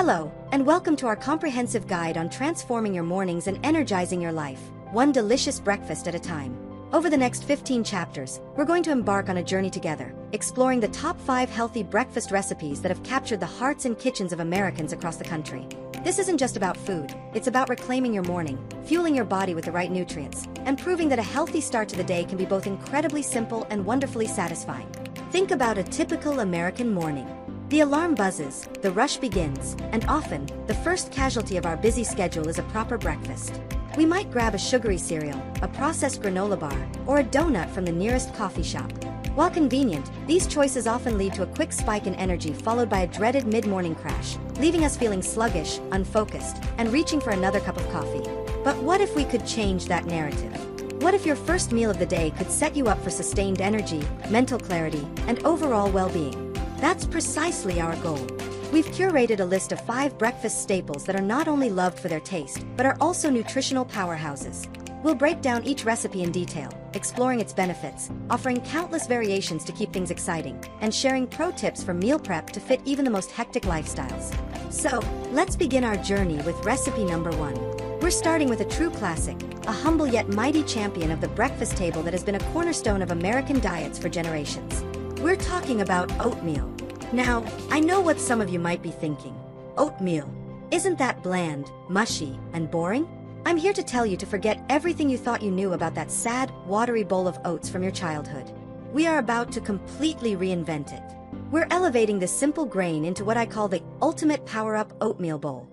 Hello, and welcome to our comprehensive guide on transforming your mornings and energizing your life, one delicious breakfast at a time. Over the next 15 chapters, we're going to embark on a journey together, exploring the top 5 healthy breakfast recipes that have captured the hearts and kitchens of Americans across the country. This isn't just about food, it's about reclaiming your morning, fueling your body with the right nutrients, and proving that a healthy start to the day can be both incredibly simple and wonderfully satisfying. Think about a typical American morning. The alarm buzzes, the rush begins, and often, the first casualty of our busy schedule is a proper breakfast. We might grab a sugary cereal, a processed granola bar, or a donut from the nearest coffee shop. While convenient, these choices often lead to a quick spike in energy followed by a dreaded mid-morning crash, leaving us feeling sluggish, unfocused, and reaching for another cup of coffee. But what if we could change that narrative? What if your first meal of the day could set you up for sustained energy, mental clarity, and overall well-being? That's precisely our goal. We've curated a list of 5 breakfast staples that are not only loved for their taste, but are also nutritional powerhouses. We'll break down each recipe in detail, exploring its benefits, offering countless variations to keep things exciting, and sharing pro tips for meal prep to fit even the most hectic lifestyles. So, let's begin our journey with recipe number 1. We're starting with a true classic, a humble yet mighty champion of the breakfast table that has been a cornerstone of American diets for generations. We're talking about oatmeal. Now, I know what some of you might be thinking. Oatmeal. Isn't that bland, mushy, and boring? I'm here to tell you to forget everything you thought you knew about that sad, watery bowl of oats from your childhood. We are about to completely reinvent it. We're elevating this simple grain into what I call the ultimate power-up oatmeal bowl.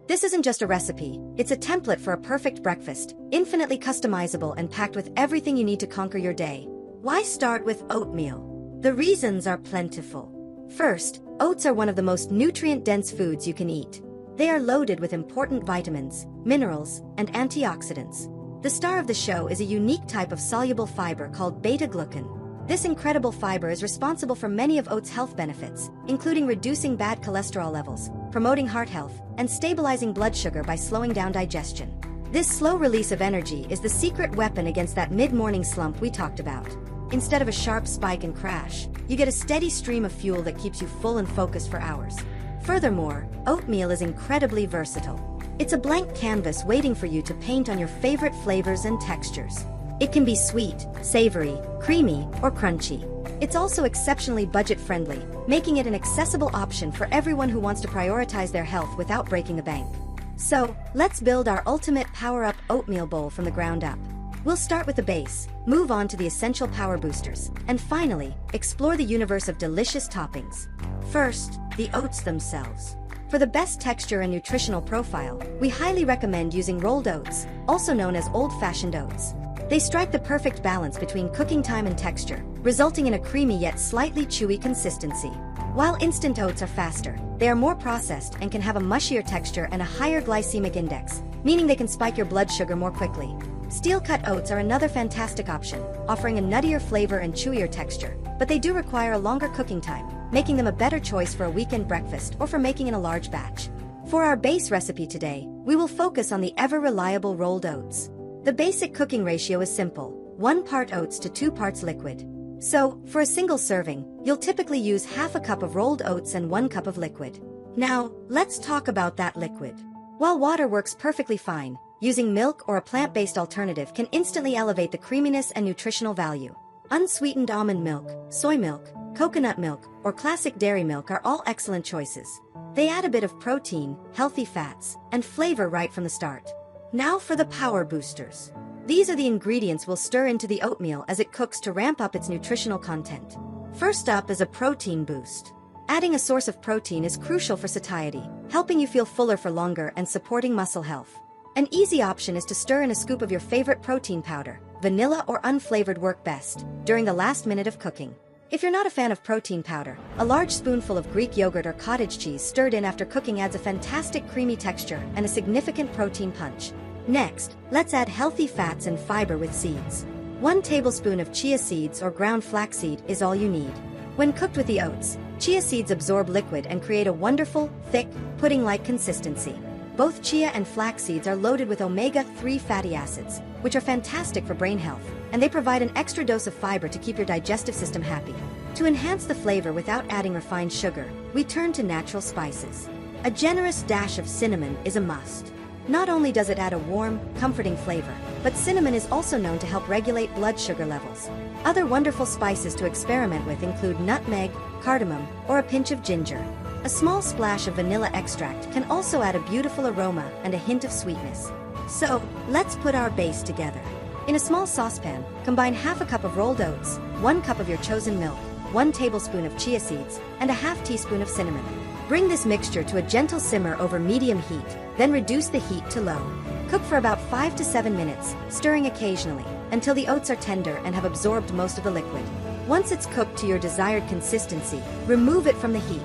This isn't just a recipe, it's a template for a perfect breakfast, infinitely customizable and packed with everything you need to conquer your day. Why start with oatmeal? The reasons are plentiful. First, oats are one of the most nutrient-dense foods you can eat. They are loaded with important vitamins, minerals, and antioxidants. The star of the show is a unique type of soluble fiber called beta-glucan. This incredible fiber is responsible for many of oats' health benefits, including reducing bad cholesterol levels, promoting heart health, and stabilizing blood sugar by slowing down digestion. This slow release of energy is the secret weapon against that mid-morning slump we talked about. Instead of a sharp spike and crash, you get a steady stream of fuel that keeps you full and focused for hours. Furthermore, oatmeal is incredibly versatile. It's a blank canvas waiting for you to paint on your favorite flavors and textures. It can be sweet, savory, creamy, or crunchy. It's also exceptionally budget-friendly, making it an accessible option for everyone who wants to prioritize their health without breaking the bank. So, let's build our ultimate power-up oatmeal bowl from the ground up. We'll start with the base, move on to the essential power boosters, and finally, explore the universe of delicious toppings. First, the oats themselves. For the best texture and nutritional profile, we highly recommend using rolled oats, also known as old-fashioned oats. They strike the perfect balance between cooking time and texture, resulting in a creamy yet slightly chewy consistency. While instant oats are faster, they are more processed and can have a mushier texture and a higher glycemic index, meaning they can spike your blood sugar more quickly. Steel-cut oats are another fantastic option, offering a nuttier flavor and chewier texture, but they do require a longer cooking time, making them a better choice for a weekend breakfast or for making in a large batch. For our base recipe today, we will focus on the ever-reliable rolled oats. The basic cooking ratio is simple, 1 part oats to 2 parts liquid. So, for a single serving, you'll typically use half a cup of rolled oats and 1 cup of liquid. Now, let's talk about that liquid. While water works perfectly fine, using milk or a plant-based alternative can instantly elevate the creaminess and nutritional value. Unsweetened almond milk, soy milk, coconut milk, or classic dairy milk are all excellent choices. They add a bit of protein, healthy fats, and flavor right from the start. Now for the power boosters. These are the ingredients we'll stir into the oatmeal as it cooks to ramp up its nutritional content. First up is a protein boost. Adding a source of protein is crucial for satiety, helping you feel fuller for longer and supporting muscle health. An easy option is to stir in a scoop of your favorite protein powder, vanilla or unflavored work best, during the last minute of cooking. If you're not a fan of protein powder, a large spoonful of Greek yogurt or cottage cheese stirred in after cooking adds a fantastic creamy texture and a significant protein punch. Next, let's add healthy fats and fiber with seeds. 1 tablespoon of chia seeds or ground flaxseed is all you need. When cooked with the oats, chia seeds absorb liquid and create a wonderful, thick, pudding-like consistency. Both chia and flax seeds are loaded with omega-3 fatty acids, which are fantastic for brain health, and they provide an extra dose of fiber to keep your digestive system happy. To enhance the flavor without adding refined sugar, we turn to natural spices. A generous dash of cinnamon is a must. Not only does it add a warm, comforting flavor, but cinnamon is also known to help regulate blood sugar levels. Other wonderful spices to experiment with include nutmeg, cardamom, or a pinch of ginger. A small splash of vanilla extract can also add a beautiful aroma and a hint of sweetness. So, let's put our base together. In a small saucepan, combine half a cup of rolled oats, 1 cup of your chosen milk, 1 tablespoon of chia seeds, and a half teaspoon of cinnamon. Bring this mixture to a gentle simmer over medium heat, then reduce the heat to low. Cook for about 5 to 7 minutes, stirring occasionally, until the oats are tender and have absorbed most of the liquid. Once it's cooked to your desired consistency, remove it from the heat.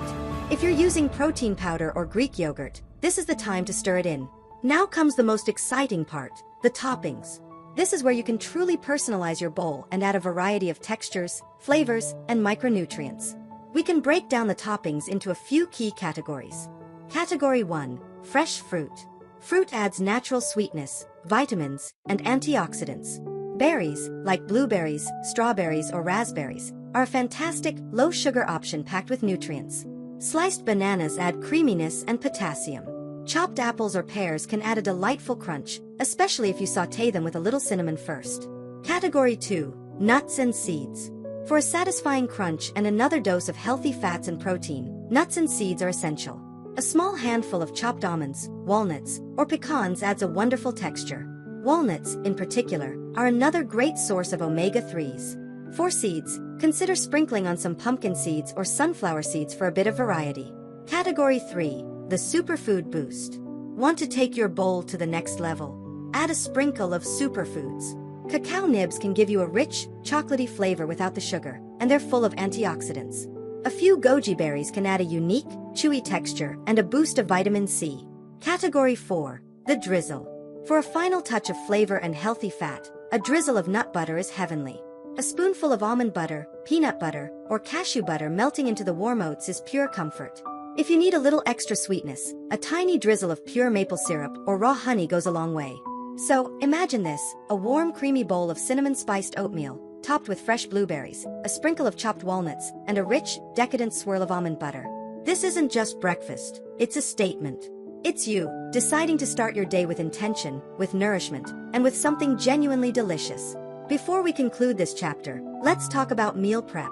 If you're using protein powder or Greek yogurt, this is the time to stir it in. Now comes the most exciting part, the toppings. This is where you can truly personalize your bowl and add a variety of textures, flavors, and micronutrients. We can break down the toppings into a few key categories. Category 1. Fresh fruit. Fruit adds natural sweetness, vitamins, and antioxidants. Berries, like blueberries, strawberries, or raspberries, are a fantastic, low-sugar option packed with nutrients. Sliced bananas add creaminess and potassium. Chopped apples or pears can add a delightful crunch, especially if you sauté them with a little cinnamon first. Category 2. Nuts and seeds. For a satisfying crunch and another dose of healthy fats and protein, nuts and seeds are essential. A small handful of chopped almonds, walnuts, or pecans adds a wonderful texture. Walnuts, in particular, are another great source of omega-3s. For seeds, consider sprinkling on some pumpkin seeds or sunflower seeds for a bit of variety. Category 3. The Superfood Boost. Want to take your bowl to the next level? Add a sprinkle of superfoods. Cacao nibs can give you a rich, chocolatey flavor without the sugar, and they're full of antioxidants. A few goji berries can add a unique, chewy texture and a boost of vitamin C. Category 4. The Drizzle. For a final touch of flavor and healthy fat, a drizzle of nut butter is heavenly. A spoonful of almond butter, peanut butter, or cashew butter melting into the warm oats is pure comfort. If you need a little extra sweetness, a tiny drizzle of pure maple syrup or raw honey goes a long way. So, imagine this, a warm creamy bowl of cinnamon-spiced oatmeal, topped with fresh blueberries, a sprinkle of chopped walnuts, and a rich, decadent swirl of almond butter. This isn't just breakfast, it's a statement. It's you, deciding to start your day with intention, with nourishment, and with something genuinely delicious. Before we conclude this chapter, let's talk about meal prep.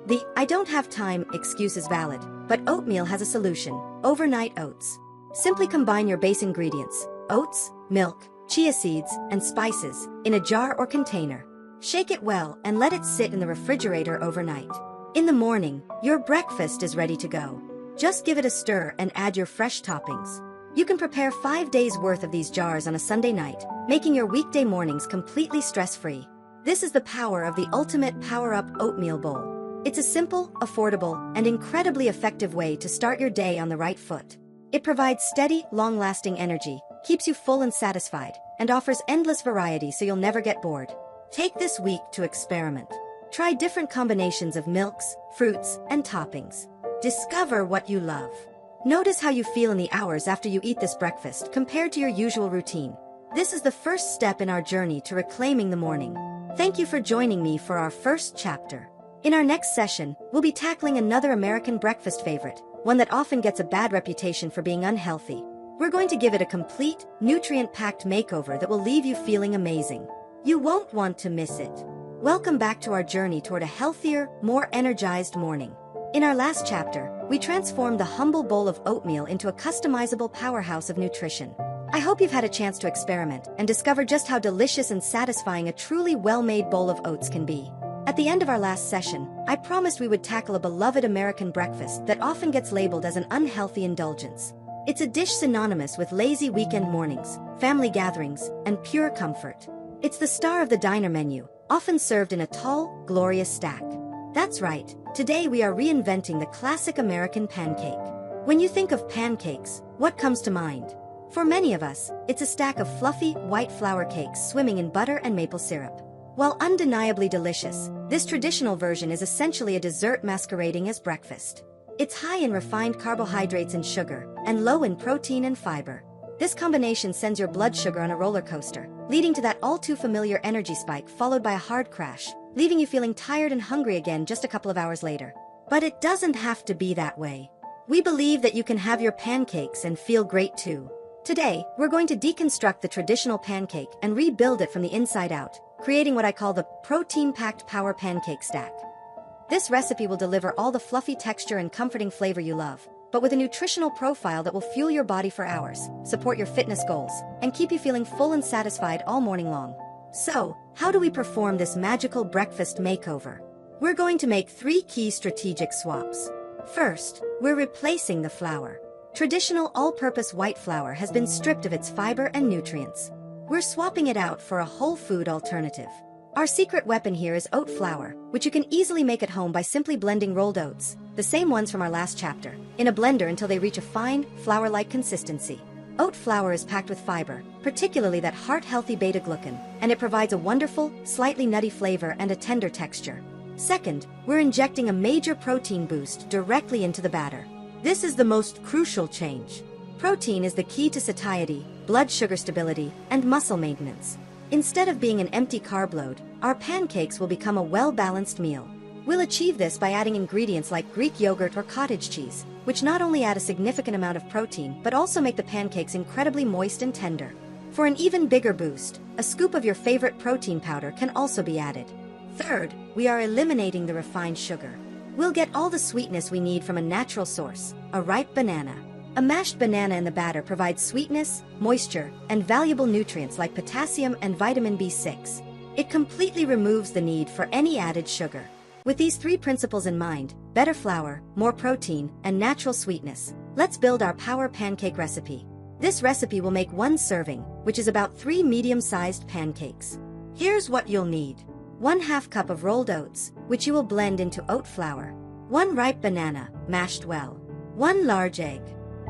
The "I don't have time" excuse is valid, but oatmeal has a solution: overnight oats. Simply combine your base ingredients, oats, milk, chia seeds, and spices, in a jar or container. Shake it well and let it sit in the refrigerator overnight. In the morning, your breakfast is ready to go. Just give it a stir and add your fresh toppings. You can prepare 5 days' worth of these jars on a Sunday night, making your weekday mornings completely stress-free. This is the power of the ultimate power-up oatmeal bowl. It's a simple, affordable, and incredibly effective way to start your day on the right foot. It provides steady, long-lasting energy, keeps you full and satisfied, and offers endless variety so you'll never get bored. Take this week to experiment. Try different combinations of milks, fruits, and toppings. Discover what you love. Notice how you feel in the hours after you eat this breakfast compared to your usual routine. This is the first step in our journey to reclaiming the morning. Thank you for joining me for our first chapter. In our next session, we'll be tackling another American breakfast favorite, one that often gets a bad reputation for being unhealthy. We're going to give it a complete, nutrient-packed makeover that will leave you feeling amazing. You won't want to miss it. Welcome back to our journey toward a healthier, more energized morning. In our last chapter, we transformed the humble bowl of oatmeal into a customizable powerhouse of nutrition. I hope you've had a chance to experiment and discover just how delicious and satisfying a truly well-made bowl of oats can be. At the end of our last session, I promised we would tackle a beloved American breakfast that often gets labeled as an unhealthy indulgence. It's a dish synonymous with lazy weekend mornings, family gatherings, and pure comfort. It's the star of the diner menu, often served in a tall, glorious stack. That's right, today we are reinventing the classic American pancake. When you think of pancakes, what comes to mind? For many of us, it's a stack of fluffy, white flour cakes swimming in butter and maple syrup. While undeniably delicious, this traditional version is essentially a dessert masquerading as breakfast. It's high in refined carbohydrates and sugar, and low in protein and fiber. This combination sends your blood sugar on a roller coaster, leading to that all-too-familiar energy spike followed by a hard crash, leaving you feeling tired and hungry again just a couple of hours later. But it doesn't have to be that way. We believe that you can have your pancakes and feel great too. Today, we're going to deconstruct the traditional pancake and rebuild it from the inside out, creating what I call the protein-packed power pancake stack. This recipe will deliver all the fluffy texture and comforting flavor you love, but with a nutritional profile that will fuel your body for hours, support your fitness goals, and keep you feeling full and satisfied all morning long. So, how do we perform this magical breakfast makeover? We're going to make 3 key strategic swaps. First, we're replacing the flour. Traditional all-purpose white flour has been stripped of its fiber and nutrients. We're swapping it out for a whole food alternative. Our secret weapon here is oat flour, which you can easily make at home by simply blending rolled oats, the same ones from our last chapter, in a blender until they reach a fine, flour-like consistency. Oat flour is packed with fiber, particularly that heart-healthy beta-glucan, and it provides a wonderful, slightly nutty flavor and a tender texture. Second, we're injecting a major protein boost directly into the batter. This is the most crucial change. Protein is the key to satiety, blood sugar stability, and muscle maintenance. Instead of being an empty carb load, our pancakes will become a well-balanced meal. We'll achieve this by adding ingredients like Greek yogurt or cottage cheese, which not only add a significant amount of protein but also make the pancakes incredibly moist and tender. For an even bigger boost, a scoop of your favorite protein powder can also be added. Third, we are eliminating the refined sugar. We'll get all the sweetness we need from a natural source, a ripe banana. A mashed banana in the batter provides sweetness, moisture, and valuable nutrients like potassium and vitamin B6. It completely removes the need for any added sugar. With these 3 principles in mind, better flour, more protein, and natural sweetness, let's build our power pancake recipe. This recipe will make 1 serving, which is about 3 medium-sized pancakes. Here's what you'll need. 1/2 cup of rolled oats, which you will blend into oat flour. 1 ripe banana, mashed well. 1 large egg.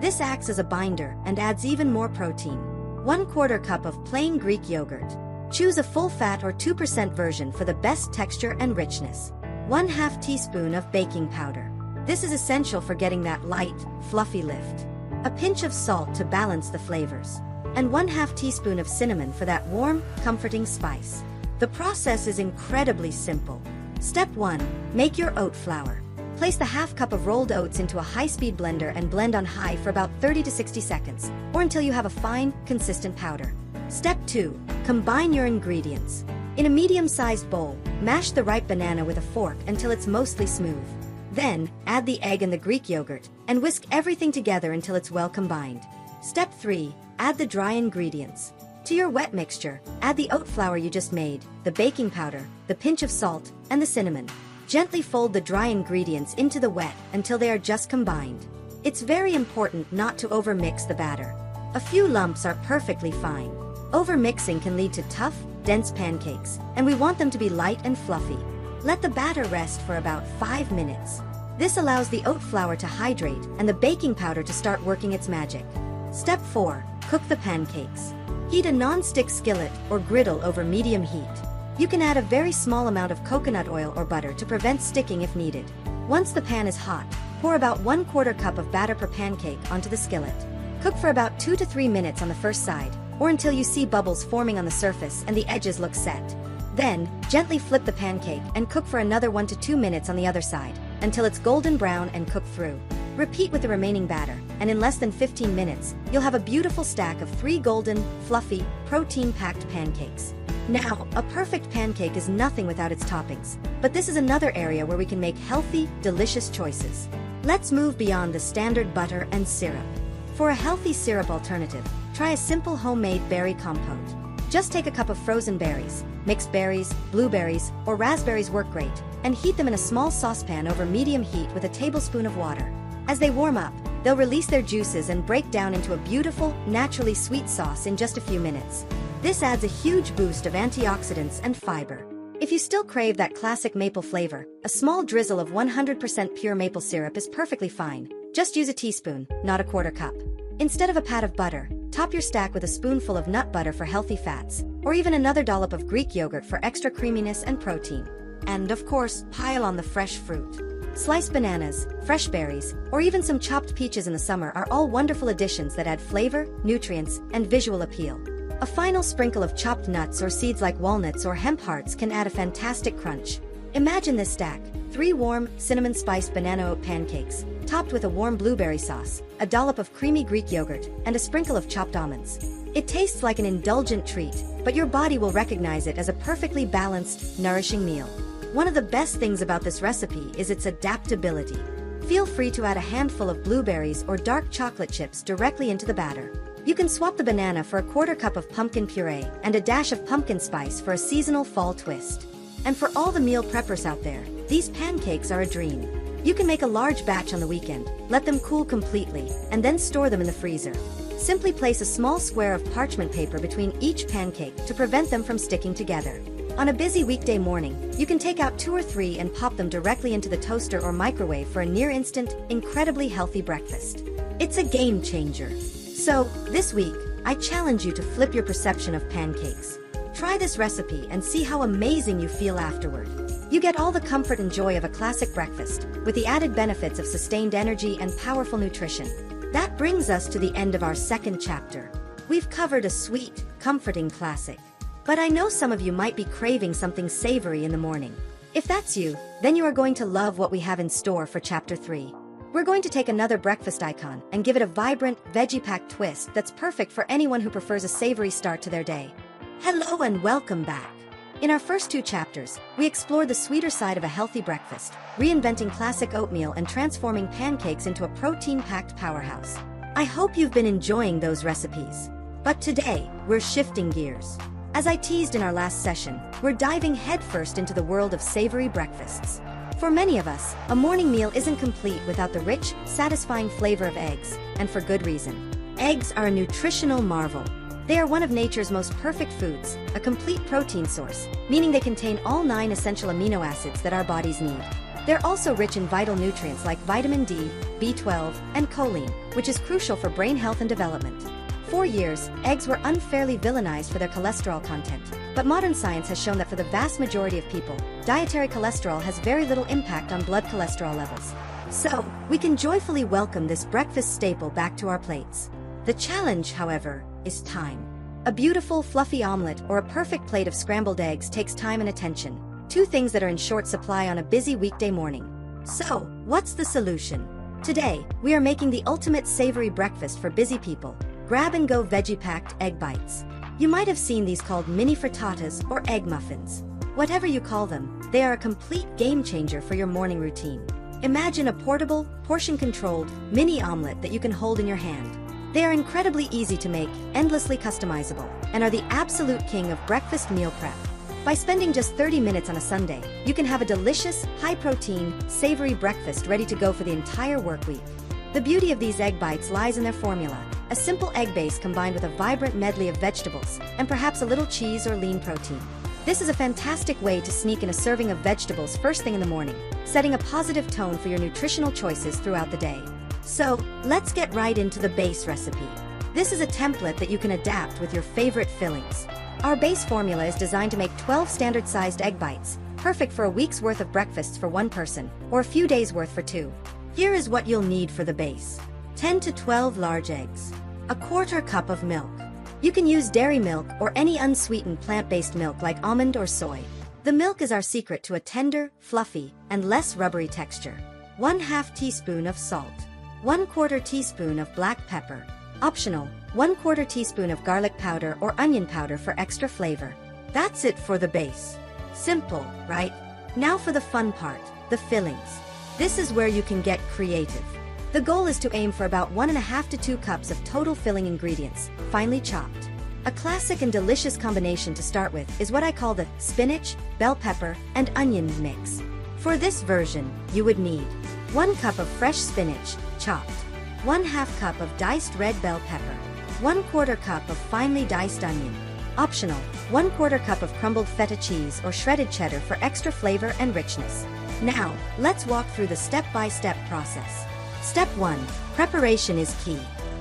This acts as a binder and adds even more protein. 1/4 cup of plain Greek yogurt. Choose a full-fat or 2% version for the best texture and richness. 1/2 teaspoon of baking powder. This is essential for getting that light, fluffy lift. A pinch of salt to balance the flavors. And 1/2 teaspoon of cinnamon for that warm, comforting spice. The process is incredibly simple. Step 1. Make your oat flour. Place the 1/2 cup of rolled oats into a high-speed blender and blend on high for about 30 to 60 seconds, or until you have a fine, consistent powder. Step 2. Combine your ingredients. In a medium-sized bowl, mash the ripe banana with a fork until it's mostly smooth. Then, add the egg and the Greek yogurt, and whisk everything together until it's well combined. Step 3. Add the dry ingredients. To your wet mixture, add the oat flour you just made, the baking powder, the pinch of salt, and the cinnamon. Gently fold the dry ingredients into the wet until they are just combined. It's very important not to overmix the batter. A few lumps are perfectly fine. Overmixing can lead to tough, dense pancakes, and we want them to be light and fluffy. Let the batter rest for about 5 minutes. This allows the oat flour to hydrate and the baking powder to start working its magic. Step 4. Cook the pancakes. Heat a non-stick skillet or griddle over medium heat. You can add a very small amount of coconut oil or butter to prevent sticking if needed. Once the pan is hot, pour about 1/4 cup of batter per pancake onto the skillet. Cook for about 2 to 3 minutes on the first side, or until you see bubbles forming on the surface and the edges look set. Then, gently flip the pancake and cook for another 1 to 2 minutes on the other side, until it's golden brown and cooked through. Repeat with the remaining batter, and in less than 15 minutes, you'll have a beautiful stack of 3 golden, fluffy, protein-packed pancakes. Now, a perfect pancake is nothing without its toppings, but this is another area where we can make healthy, delicious choices. Let's move beyond the standard butter and syrup. For a healthy syrup alternative, try a simple homemade berry compote. Just take a cup of frozen berries, mixed berries, blueberries, or raspberries work great, and heat them in a small saucepan over medium heat with a tablespoon of water. As they warm up, they'll release their juices and break down into a beautiful, naturally sweet sauce in just a few minutes. This adds a huge boost of antioxidants and fiber. If you still crave that classic maple flavor, a small drizzle of 100% pure maple syrup is perfectly fine. Just use a teaspoon, not a 1/4 cup. Instead of a pat of butter, top your stack with a spoonful of nut butter for healthy fats, or even another dollop of Greek yogurt for extra creaminess and protein. And of course, pile on the fresh fruit. Sliced bananas, fresh berries, or even some chopped peaches in the summer are all wonderful additions that add flavor, nutrients, and visual appeal. A final sprinkle of chopped nuts or seeds like walnuts or hemp hearts can add a fantastic crunch. Imagine this stack, 3 warm, cinnamon-spiced banana oat pancakes, topped with a warm blueberry sauce, a dollop of creamy Greek yogurt, and a sprinkle of chopped almonds. It tastes like an indulgent treat, but your body will recognize it as a perfectly balanced, nourishing meal. One of the best things about this recipe is its adaptability. Feel free to add a handful of blueberries or dark chocolate chips directly into the batter. You can swap the banana for a quarter cup of pumpkin puree and a dash of pumpkin spice for a seasonal fall twist. And for all the meal preppers out there, these pancakes are a dream. You can make a large batch on the weekend, let them cool completely, and then store them in the freezer. Simply place a small square of parchment paper between each pancake to prevent them from sticking together. On a busy weekday morning, you can take out 2 or 3 and pop them directly into the toaster or microwave for a near-instant, incredibly healthy breakfast. It's a game changer. So, this week, I challenge you to flip your perception of pancakes. Try this recipe and see how amazing you feel afterward. You get all the comfort and joy of a classic breakfast, with the added benefits of sustained energy and powerful nutrition. That brings us to the end of our second chapter. We've covered a sweet, comforting classic. But I know some of you might be craving something savory in the morning. If that's you, then you are going to love what we have in store for Chapter 3. We're going to take another breakfast icon and give it a vibrant, veggie-packed twist that's perfect for anyone who prefers a savory start to their day. Hello and welcome back. In our first 2 chapters, we explored the sweeter side of a healthy breakfast, reinventing classic oatmeal and transforming pancakes into a protein-packed powerhouse. I hope you've been enjoying those recipes. But today, we're shifting gears. As I teased in our last session, we're diving headfirst into the world of savory breakfasts. For many of us, a morning meal isn't complete without the rich, satisfying flavor of eggs, and for good reason. Eggs are a nutritional marvel. They are one of nature's most perfect foods, a complete protein source, meaning they contain all 9 essential amino acids that our bodies need. They're also rich in vital nutrients like vitamin D, B12, and choline, which is crucial for brain health and development. For years, eggs were unfairly villainized for their cholesterol content, but modern science has shown that for the vast majority of people, dietary cholesterol has very little impact on blood cholesterol levels. So, we can joyfully welcome this breakfast staple back to our plates. The challenge, however, is time. A beautiful, fluffy omelet or a perfect plate of scrambled eggs takes time and attention, 2 things that are in short supply on a busy weekday morning. So, what's the solution? Today, we are making the ultimate savory breakfast for busy people. Grab-and-go veggie-packed egg bites. You might have seen these called mini frittatas or egg muffins. Whatever you call them, they are a complete game-changer for your morning routine. Imagine a portable, portion-controlled, mini omelet that you can hold in your hand. They are incredibly easy to make, endlessly customizable, and are the absolute king of breakfast meal prep. By spending just 30 minutes on a Sunday, you can have a delicious, high-protein, savory breakfast ready to go for the entire work week. The beauty of these egg bites lies in their formula. A simple egg base combined with a vibrant medley of vegetables, and perhaps a little cheese or lean protein. This is a fantastic way to sneak in a serving of vegetables first thing in the morning, setting a positive tone for your nutritional choices throughout the day. So, let's get right into the base recipe. This is a template that you can adapt with your favorite fillings. Our base formula is designed to make 12 standard-sized egg bites, perfect for a week's worth of breakfasts for 1 person, or a few days' worth for 2. Here is what you'll need for the base. 10 to 12 large eggs. A quarter cup of milk. You can use dairy milk or any unsweetened plant-based milk like almond or soy. The milk is our secret to a tender, fluffy, and less rubbery texture. 1/2 teaspoon of salt. 1/4 teaspoon of black pepper. Optional, 1/4 teaspoon of garlic powder or onion powder for extra flavor. That's it for the base. Simple, right? Now for the fun part, the fillings. This is where you can get creative. The goal is to aim for about 1.5 to 2 cups of total filling ingredients, finely chopped. A classic and delicious combination to start with is what I call the spinach, bell pepper, and onion mix. For this version, you would need 1 cup of fresh spinach, chopped, 1/2 cup of diced red bell pepper, 1/4 cup of finely diced onion. Optional, 1/4 cup of crumbled feta cheese or shredded cheddar for extra flavor and richness. Now, let's walk through the step-by-step process. Step 1. Preparation is key.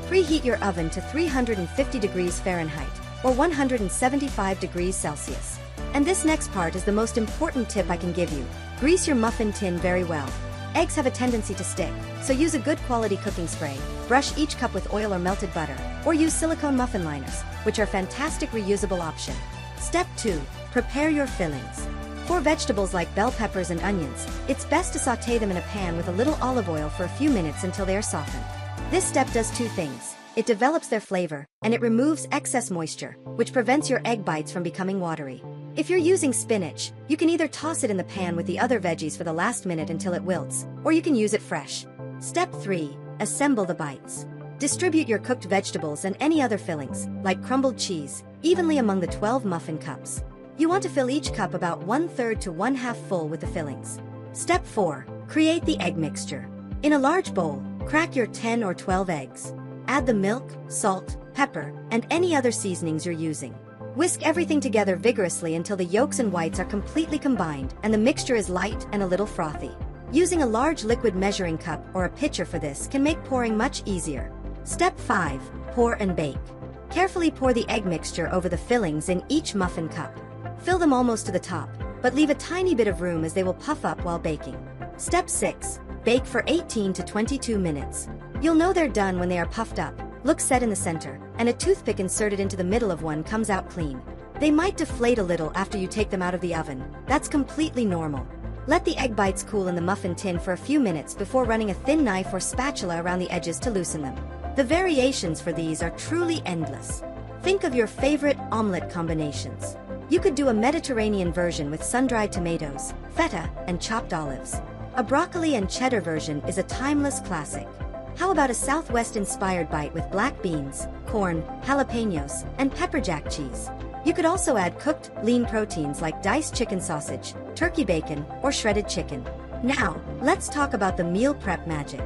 Preheat your oven to 350 degrees Fahrenheit, or 175 degrees Celsius. And this next part is the most important tip I can give you. Grease your muffin tin very well. Eggs have a tendency to stick, so use a good quality cooking spray, brush each cup with oil or melted butter, or use silicone muffin liners, which are a fantastic reusable option. Step 2. Prepare your fillings. For vegetables like bell peppers and onions, it's best to sauté them in a pan with a little olive oil for a few minutes until they are softened. This step does two things. It develops their flavor, and it removes excess moisture, which prevents your egg bites from becoming watery. If you're using spinach, you can either toss it in the pan with the other veggies for the last minute until it wilts, or you can use it fresh. Step 3. Assemble the bites. Distribute your cooked vegetables and any other fillings, like crumbled cheese, evenly among the 12 muffin cups. You want to fill each cup about 1/3 to 1/2 full with the fillings. Step 4. Create the egg mixture. In a large bowl, crack your 10 or 12 eggs. Add the milk, salt, pepper, and any other seasonings you're using. Whisk everything together vigorously until the yolks and whites are completely combined and the mixture is light and a little frothy. Using a large liquid measuring cup or a pitcher for this can make pouring much easier. Step 5. Pour and bake. Carefully pour the egg mixture over the fillings in each muffin cup. Fill them almost to the top, but leave a tiny bit of room as they will puff up while baking. Step 6. Bake for 18 to 22 minutes. You'll know they're done when they are puffed up, look set in the center, and a toothpick inserted into the middle of one comes out clean. They might deflate a little after you take them out of the oven. That's completely normal. Let the egg bites cool in the muffin tin for a few minutes before running a thin knife or spatula around the edges to loosen them. The variations for these are truly endless. Think of your favorite omelet combinations. You could do a Mediterranean version with sun-dried tomatoes, feta, and chopped olives. A broccoli and cheddar version is a timeless classic. How about a Southwest-inspired bite with black beans, corn, jalapenos, and pepper jack cheese? You could also add cooked, lean proteins like diced chicken sausage, turkey bacon, or shredded chicken. Now, let's talk about the meal prep magic.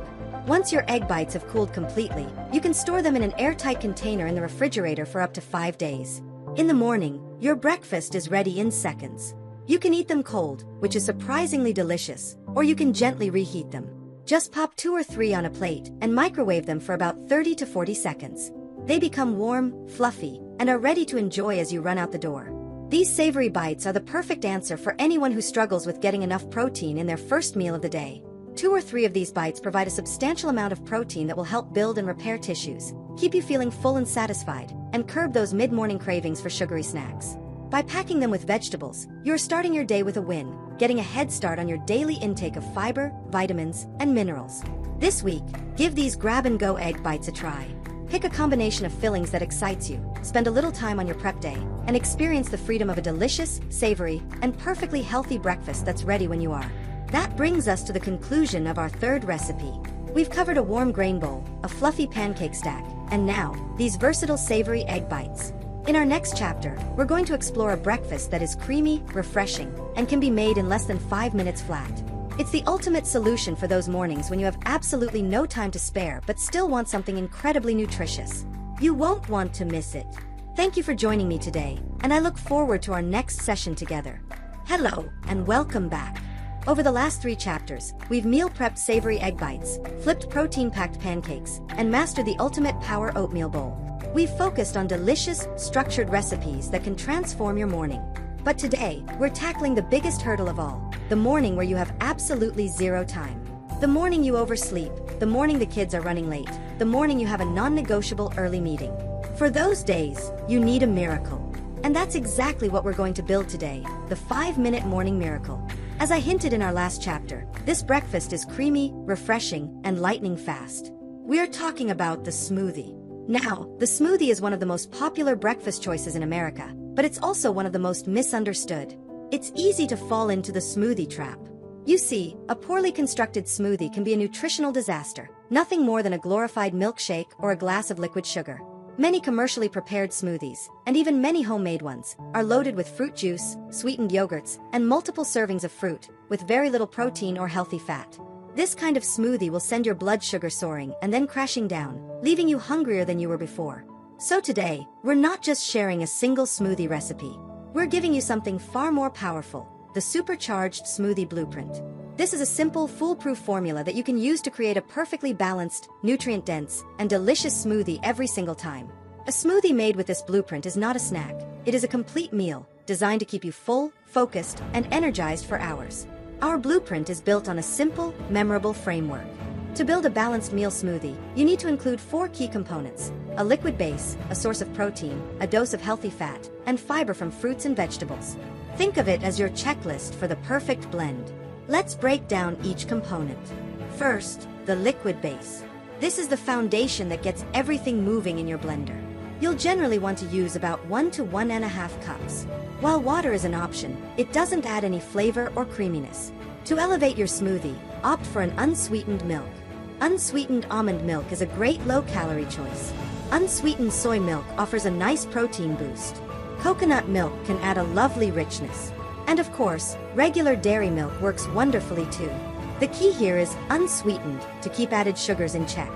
Once your egg bites have cooled completely, you can store them in an airtight container in the refrigerator for up to 5 days. In the morning, your breakfast is ready in seconds. You can eat them cold, which is surprisingly delicious, or you can gently reheat them. Just pop 2 or 3 on a plate and microwave them for about 30 to 40 seconds. They become warm, fluffy, and are ready to enjoy as you run out the door. These savory bites are the perfect answer for anyone who struggles with getting enough protein in their first meal of the day. 2 or 3 of these bites provide a substantial amount of protein that will help build and repair tissues, keep you feeling full and satisfied, and curb those mid-morning cravings for sugary snacks. By packing them with vegetables, you're starting your day with a win, getting a head start on your daily intake of fiber, vitamins, and minerals. This week, give these grab-and-go egg bites a try. Pick a combination of fillings that excites you, spend a little time on your prep day, and experience the freedom of a delicious, savory, and perfectly healthy breakfast that's ready when you are. That brings us to the conclusion of our third recipe. We've covered a warm grain bowl, a fluffy pancake stack, and now, these versatile savory egg bites. In our next chapter, we're going to explore a breakfast that is creamy, refreshing, and can be made in less than 5 minutes flat. It's the ultimate solution for those mornings when you have absolutely no time to spare but still want something incredibly nutritious. You won't want to miss it. Thank you for joining me today, and I look forward to our next session together. Hello, and welcome back. Over the last 3 chapters, we've meal prepped savory egg bites, flipped protein-packed pancakes, and mastered the ultimate power oatmeal bowl. We've focused on delicious, structured recipes that can transform your morning. But today, we're tackling the biggest hurdle of all, the morning where you have absolutely zero time. The morning you oversleep, the morning the kids are running late, the morning you have a non-negotiable early meeting. For those days, you need a miracle. And that's exactly what we're going to build today, the 5-minute morning miracle. As I hinted in our last chapter, this breakfast is creamy, refreshing, and lightning fast. We are talking about the smoothie. Now, the smoothie is one of the most popular breakfast choices in America, but it's also one of the most misunderstood. It's easy to fall into the smoothie trap. You see, a poorly constructed smoothie can be a nutritional disaster, nothing more than a glorified milkshake or a glass of liquid sugar. Many commercially prepared smoothies, and even many homemade ones, are loaded with fruit juice, sweetened yogurts, and multiple servings of fruit, with very little protein or healthy fat. This kind of smoothie will send your blood sugar soaring and then crashing down, leaving you hungrier than you were before. So today, we're not just sharing a single smoothie recipe. We're giving you something far more powerful, the supercharged smoothie blueprint. This is a simple, foolproof formula that you can use to create a perfectly balanced, nutrient-dense, and delicious smoothie every single time. A smoothie made with this blueprint is not a snack. It is a complete meal, designed to keep you full, focused, and energized for hours. Our blueprint is built on a simple, memorable framework. To build a balanced meal smoothie, you need to include 4 key components: a liquid base, a source of protein, a dose of healthy fat, and fiber from fruits and vegetables. Think of it as your checklist for the perfect blend. Let's break down each component. First, the liquid base. This is the foundation that gets everything moving in your blender. You'll generally want to use about 1 to 1.5 cups. While water is an option, it doesn't add any flavor or creaminess. To elevate your smoothie, opt for an unsweetened milk. Unsweetened almond milk is a great low-calorie choice. Unsweetened soy milk offers a nice protein boost. Coconut milk can add a lovely richness. And of course, regular dairy milk works wonderfully too. The key here is unsweetened to keep added sugars in check.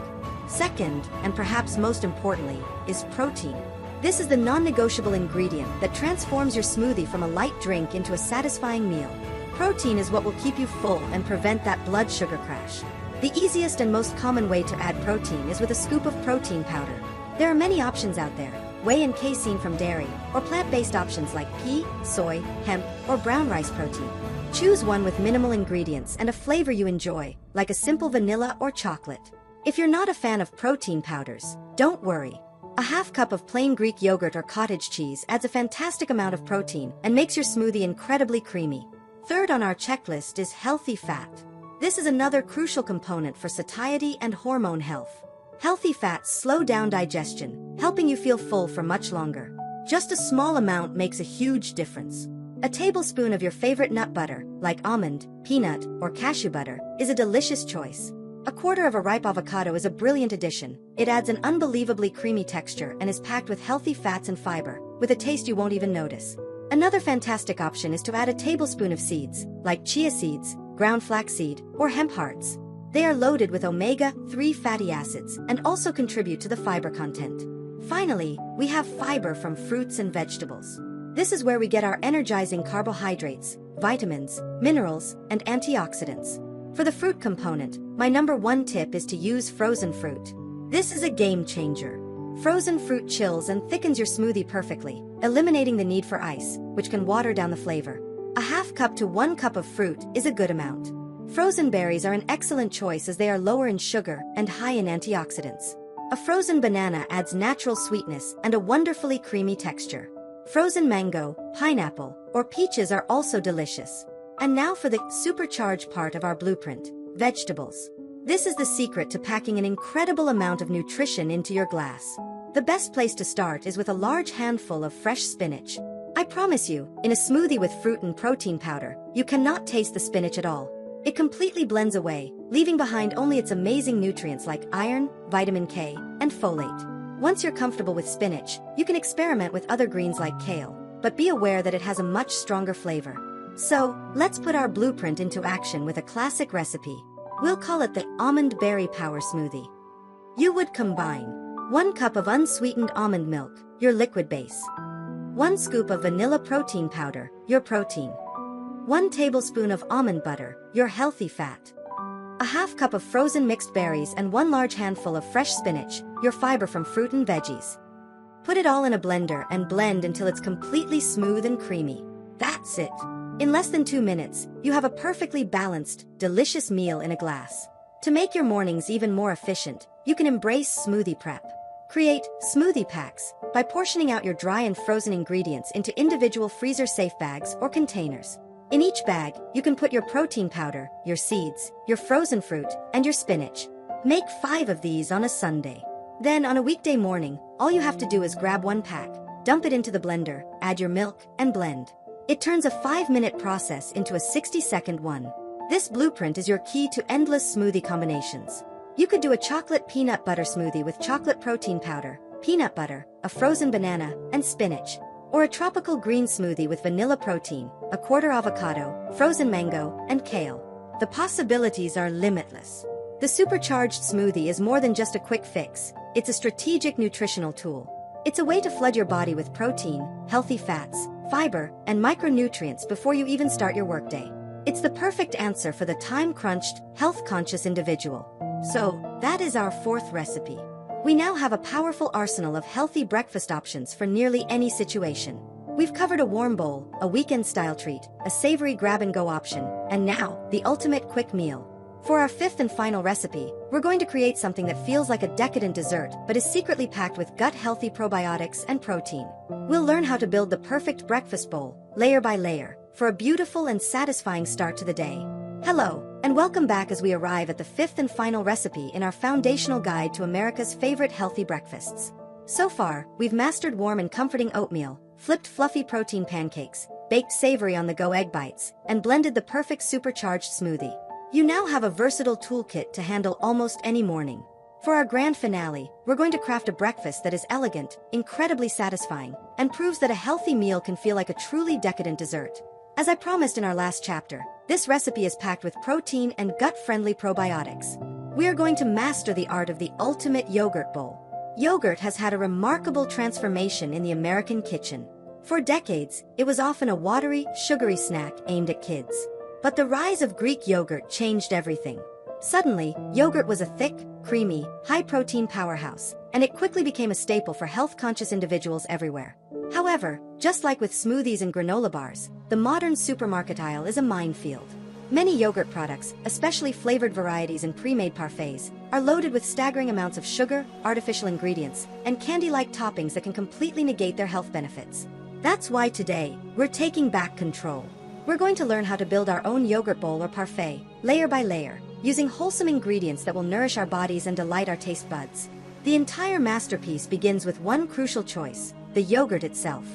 Second, and perhaps most importantly, is protein. This is the non-negotiable ingredient that transforms your smoothie from a light drink into a satisfying meal. Protein is what will keep you full and prevent that blood sugar crash. The easiest and most common way to add protein is with a scoop of protein powder. There are many options out there: whey and casein from dairy, or plant-based options like pea, soy, hemp, or brown rice protein. Choose one with minimal ingredients and a flavor you enjoy, like a simple vanilla or chocolate. If you're not a fan of protein powders, don't worry. A half cup of plain Greek yogurt or cottage cheese adds a fantastic amount of protein and makes your smoothie incredibly creamy. Third on our checklist is healthy fat. This is another crucial component for satiety and hormone health. Healthy fats slow down digestion, helping you feel full for much longer. Just a small amount makes a huge difference. A tablespoon of your favorite nut butter, like almond, peanut, or cashew butter, is a delicious choice. A quarter of a ripe avocado is a brilliant addition. It adds an unbelievably creamy texture and is packed with healthy fats and fiber, with a taste you won't even notice. Another fantastic option is to add a tablespoon of seeds, like chia seeds, ground flaxseed, or hemp hearts. They are loaded with omega-3 fatty acids and also contribute to the fiber content. Finally, we have fiber from fruits and vegetables. This is where we get our energizing carbohydrates, vitamins, minerals, and antioxidants. For the fruit component, my number one tip is to use frozen fruit. This is a game changer. Frozen fruit chills and thickens your smoothie perfectly, eliminating the need for ice, which can water down the flavor. A half cup to 1 cup of fruit is a good amount. Frozen berries are an excellent choice as they are lower in sugar and high in antioxidants. A frozen banana adds natural sweetness and a wonderfully creamy texture. Frozen mango, pineapple, or peaches are also delicious. And now for the supercharged part of our blueprint: vegetables. This is the secret to packing an incredible amount of nutrition into your glass. The best place to start is with a large handful of fresh spinach. I promise you, in a smoothie with fruit and protein powder, you cannot taste the spinach at all. It completely blends away, leaving behind only its amazing nutrients like iron, vitamin K, and folate. Once you're comfortable with spinach, you can experiment with other greens like kale, but be aware that it has a much stronger flavor. So, let's put our blueprint into action with a classic recipe. We'll call it the Almond Berry Power Smoothie. You would combine 1 cup of unsweetened almond milk, your liquid base, 1 scoop of vanilla protein powder, your protein, 1 tablespoon of almond butter, your healthy fat, a half cup of frozen mixed berries and 1 large handful of fresh spinach, your fiber from fruit and veggies. Put it all in a blender and blend until it's completely smooth and creamy. That's it. In less than 2 minutes, you have a perfectly balanced, delicious meal in a glass. To make your mornings even more efficient, you can embrace smoothie prep. Create smoothie packs by portioning out your dry and frozen ingredients into individual freezer-safe bags or containers. In each bag, you can put your protein powder, your seeds, your frozen fruit, and your spinach. Make 5 of these on a Sunday. Then, on a weekday morning, all you have to do is grab 1 pack, dump it into the blender, add your milk, and blend. It turns a 5-minute process into a 60-second one. This blueprint is your key to endless smoothie combinations. You could do a chocolate peanut butter smoothie with chocolate protein powder, peanut butter, a frozen banana, and spinach. Or a tropical green smoothie with vanilla protein, a quarter avocado, frozen mango, and kale. The possibilities are limitless. The supercharged smoothie is more than just a quick fix. It's a strategic nutritional tool. It's a way to flood your body with protein, healthy fats, fiber, and micronutrients before you even start your workday. It's the perfect answer for the time-crunched, health-conscious individual. So, that is our 4th recipe. We now have a powerful arsenal of healthy breakfast options for nearly any situation. We've covered a warm bowl, a weekend-style treat, a savory grab-and-go option, and now, the ultimate quick meal. For our 5th and final recipe, we're going to create something that feels like a decadent dessert but is secretly packed with gut-healthy probiotics and protein. We'll learn how to build the perfect breakfast bowl, layer by layer, for a beautiful and satisfying start to the day. Hello, and welcome back as we arrive at the fifth and final recipe in our foundational guide to America's favorite healthy breakfasts. So far, we've mastered warm and comforting oatmeal, flipped fluffy protein pancakes, baked savory on-the-go egg bites, and blended the perfect supercharged smoothie. You now have a versatile toolkit to handle almost any morning. For our grand finale, we're going to craft a breakfast that is elegant, incredibly satisfying, and proves that a healthy meal can feel like a truly decadent dessert. As I promised in our last chapter, this recipe is packed with protein and gut-friendly probiotics. We are going to master the art of the ultimate yogurt bowl. Yogurt has had a remarkable transformation in the American kitchen. For decades, it was often a watery, sugary snack aimed at kids. But the rise of Greek yogurt changed everything. Suddenly, yogurt was a thick, creamy, high-protein powerhouse, and it quickly became a staple for health-conscious individuals everywhere. However, just like with smoothies and granola bars, the modern supermarket aisle is a minefield. Many yogurt products, especially flavored varieties and pre-made parfaits, are loaded with staggering amounts of sugar, artificial ingredients, and candy-like toppings that can completely negate their health benefits. That's why today, we're taking back control. We're going to learn how to build our own yogurt bowl or parfait, layer by layer, using wholesome ingredients that will nourish our bodies and delight our taste buds. The entire masterpiece begins with one crucial choice: the yogurt itself.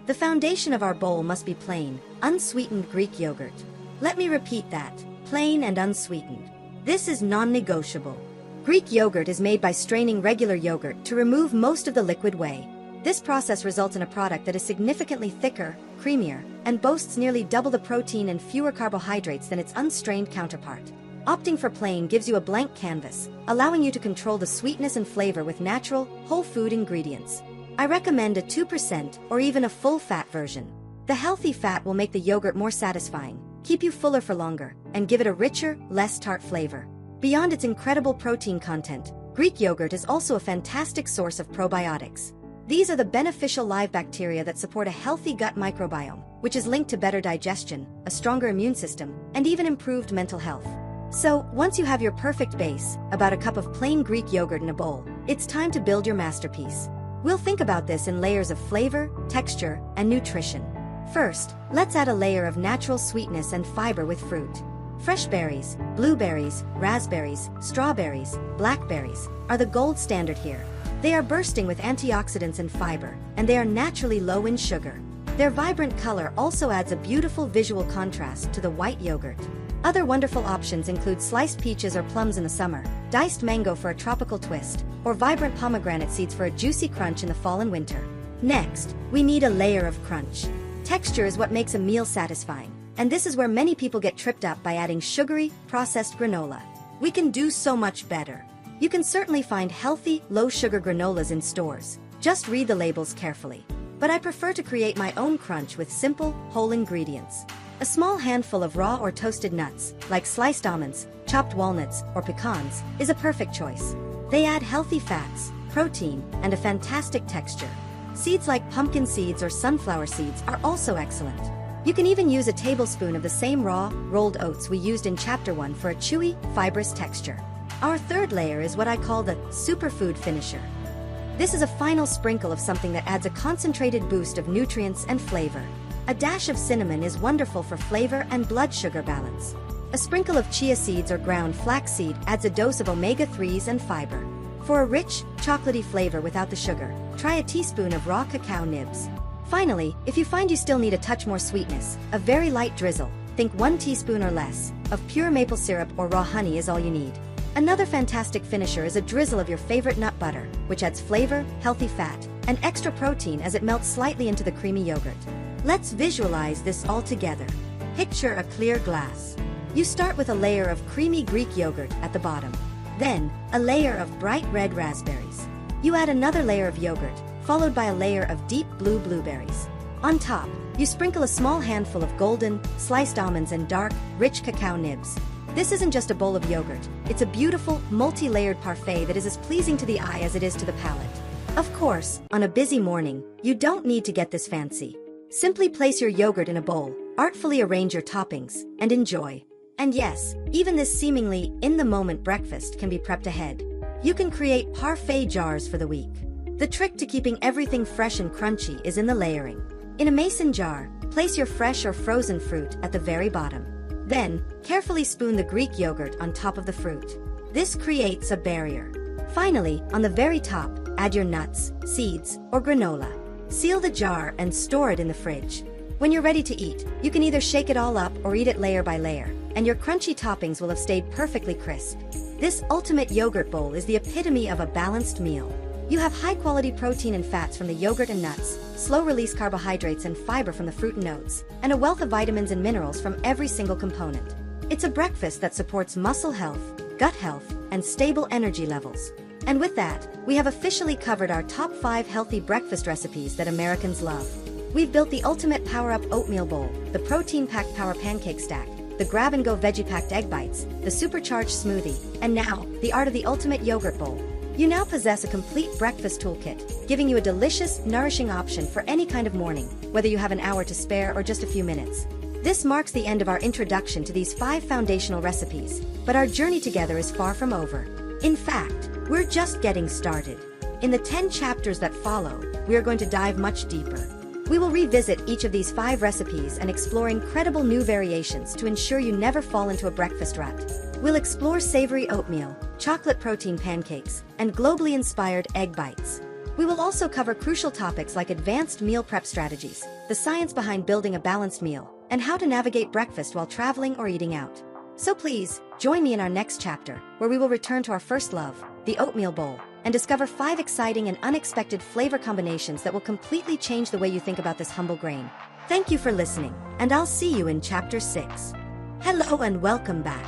The foundation of our bowl must be plain, unsweetened Greek yogurt. Let me repeat that: plain and unsweetened. This is non-negotiable. Greek yogurt is made by straining regular yogurt to remove most of the liquid whey. This process results in a product that is significantly thicker, creamier, and boasts nearly double the protein and fewer carbohydrates than its unstrained counterpart. Opting for plain gives you a blank canvas, allowing you to control the sweetness and flavor with natural, whole food ingredients. I recommend a 2% or even a full-fat version. The healthy fat will make the yogurt more satisfying, keep you fuller for longer, and give it a richer, less tart flavor. Beyond its incredible protein content, Greek yogurt is also a fantastic source of probiotics. These are the beneficial live bacteria that support a healthy gut microbiome, which is linked to better digestion, a stronger immune system, and even improved mental health. So, once you have your perfect base, about a cup of plain Greek yogurt in a bowl, it's time to build your masterpiece. We'll think about this in layers of flavor, texture, and nutrition. First, let's add a layer of natural sweetness and fiber with fruit. Fresh berries, blueberries, raspberries, strawberries, blackberries are the gold standard here. They are bursting with antioxidants and fiber, and they are naturally low in sugar. Their vibrant color also adds a beautiful visual contrast to the white yogurt. Other wonderful options include sliced peaches or plums in the summer, diced mango for a tropical twist, or vibrant pomegranate seeds for a juicy crunch in the fall and winter. Next, we need a layer of crunch. Texture is what makes a meal satisfying, and this is where many people get tripped up by adding sugary, processed granola. We can do so much better. You can certainly find healthy, low-sugar granolas in stores. Just read the labels carefully. But I prefer to create my own crunch with simple, whole ingredients. A small handful of raw or toasted nuts, like sliced almonds, chopped walnuts, or pecans, is a perfect choice. They add healthy fats, protein, and a fantastic texture. Seeds like pumpkin seeds or sunflower seeds are also excellent. You can even use a tablespoon of the same raw, rolled oats we used in Chapter 1 for a chewy, fibrous texture. Our third layer is what I call the superfood finisher. This is a final sprinkle of something that adds a concentrated boost of nutrients and flavor. A dash of cinnamon is wonderful for flavor and blood sugar balance. A sprinkle of chia seeds or ground flaxseed adds a dose of omega-3s and fiber. For a rich, chocolatey flavor without the sugar, try a teaspoon of raw cacao nibs. Finally, if you find you still need a touch more sweetness, a very light drizzle, think 1 teaspoon or less, of pure maple syrup or raw honey is all you need. Another fantastic finisher is a drizzle of your favorite nut butter, which adds flavor, healthy fat, and extra protein as it melts slightly into the creamy yogurt. Let's visualize this all together. Picture a clear glass. You start with a layer of creamy Greek yogurt at the bottom. Then, a layer of bright red raspberries. You add another layer of yogurt, followed by a layer of deep blue blueberries. On top, you sprinkle a small handful of golden, sliced almonds and dark, rich cacao nibs. This isn't just a bowl of yogurt, it's a beautiful, multi-layered parfait that is as pleasing to the eye as it is to the palate. Of course, on a busy morning, you don't need to get this fancy. Simply place your yogurt in a bowl, artfully arrange your toppings, and enjoy. And yes, even this seemingly in-the-moment breakfast can be prepped ahead. You can create parfait jars for the week. The trick to keeping everything fresh and crunchy is in the layering. In a mason jar, place your fresh or frozen fruit at the very bottom. Then, carefully spoon the Greek yogurt on top of the fruit. This creates a barrier. Finally, on the very top, add your nuts, seeds, or granola. Seal the jar and store it in the fridge. When you're ready to eat, you can either shake it all up or eat it layer by layer, and your crunchy toppings will have stayed perfectly crisp. This ultimate yogurt bowl is the epitome of a balanced meal. You have high-quality protein and fats from the yogurt and nuts, slow-release carbohydrates and fiber from the fruit and oats, and a wealth of vitamins and minerals from every single component. It's a breakfast that supports muscle health, gut health, and stable energy levels. And with that, we have officially covered our top 5 healthy breakfast recipes that Americans love. We've built the ultimate power-up oatmeal bowl, the protein-packed power pancake stack, the grab-and-go veggie-packed egg bites, the supercharged smoothie, and now, the art of the ultimate yogurt bowl. You now possess a complete breakfast toolkit, giving you a delicious, nourishing option for any kind of morning, whether you have an hour to spare or just a few minutes. This marks the end of our introduction to these 5 foundational recipes, but our journey together is far from over. In fact, we're just getting started. In the 10 chapters that follow, we are going to dive much deeper. We will revisit each of these 5 recipes and explore incredible new variations to ensure you never fall into a breakfast rut. We'll explore savory oatmeal, chocolate protein pancakes, and globally inspired egg bites. We will also cover crucial topics like advanced meal prep strategies, the science behind building a balanced meal, and how to navigate breakfast while traveling or eating out. So please, join me in our next chapter, where we will return to our first love, the oatmeal bowl, and discover 5 exciting and unexpected flavor combinations that will completely change the way you think about this humble grain. Thank you for listening, and I'll see you in Chapter 6. Hello and welcome back.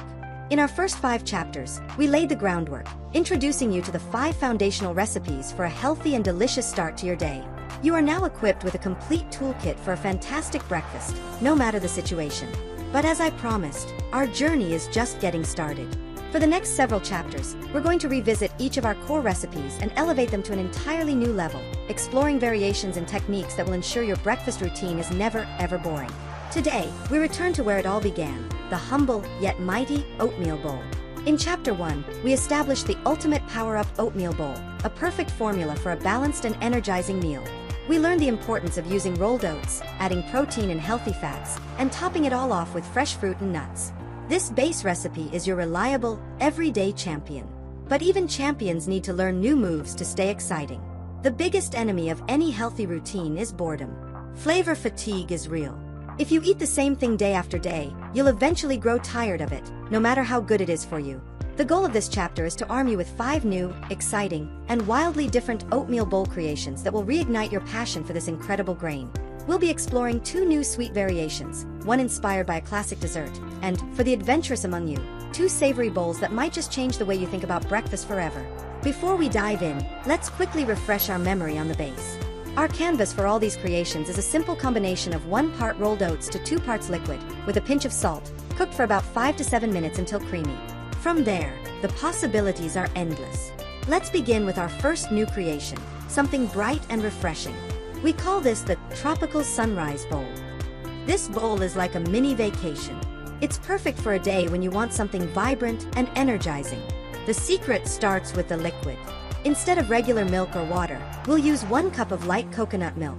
In our first 5 chapters, we laid the groundwork, introducing you to the 5 foundational recipes for a healthy and delicious start to your day. You are now equipped with a complete toolkit for a fantastic breakfast, no matter the situation. But as I promised, our journey is just getting started. For the next several chapters, we're going to revisit each of our core recipes and elevate them to an entirely new level, exploring variations and techniques that will ensure your breakfast routine is never, ever boring. Today, we return to where it all began, the humble yet mighty oatmeal bowl. In Chapter 1, we established the ultimate power-up oatmeal bowl, a perfect formula for a balanced and energizing meal. We learned the importance of using rolled oats, adding protein and healthy fats, and topping it all off with fresh fruit and nuts. This base recipe is your reliable, everyday champion. But even champions need to learn new moves to stay exciting. The biggest enemy of any healthy routine is boredom. Flavor fatigue is real. If you eat the same thing day after day, you'll eventually grow tired of it, no matter how good it is for you. The goal of this chapter is to arm you with 5 new, exciting, and wildly different oatmeal bowl creations that will reignite your passion for this incredible grain. We'll be exploring 2 new sweet variations, one inspired by a classic dessert, and, for the adventurous among you, 2 savory bowls that might just change the way you think about breakfast forever. Before we dive in, let's quickly refresh our memory on the base. Our canvas for all these creations is a simple combination of 1 part rolled oats to 2 parts liquid, with a pinch of salt, cooked for about 5 to 7 minutes until creamy. From there, the possibilities are endless. Let's begin with our first new creation, something bright and refreshing. We call this the Tropical Sunrise Bowl. This bowl is like a mini vacation. It's perfect for a day when you want something vibrant and energizing. The secret starts with the liquid. Instead of regular milk or water, we'll use 1 cup of light coconut milk.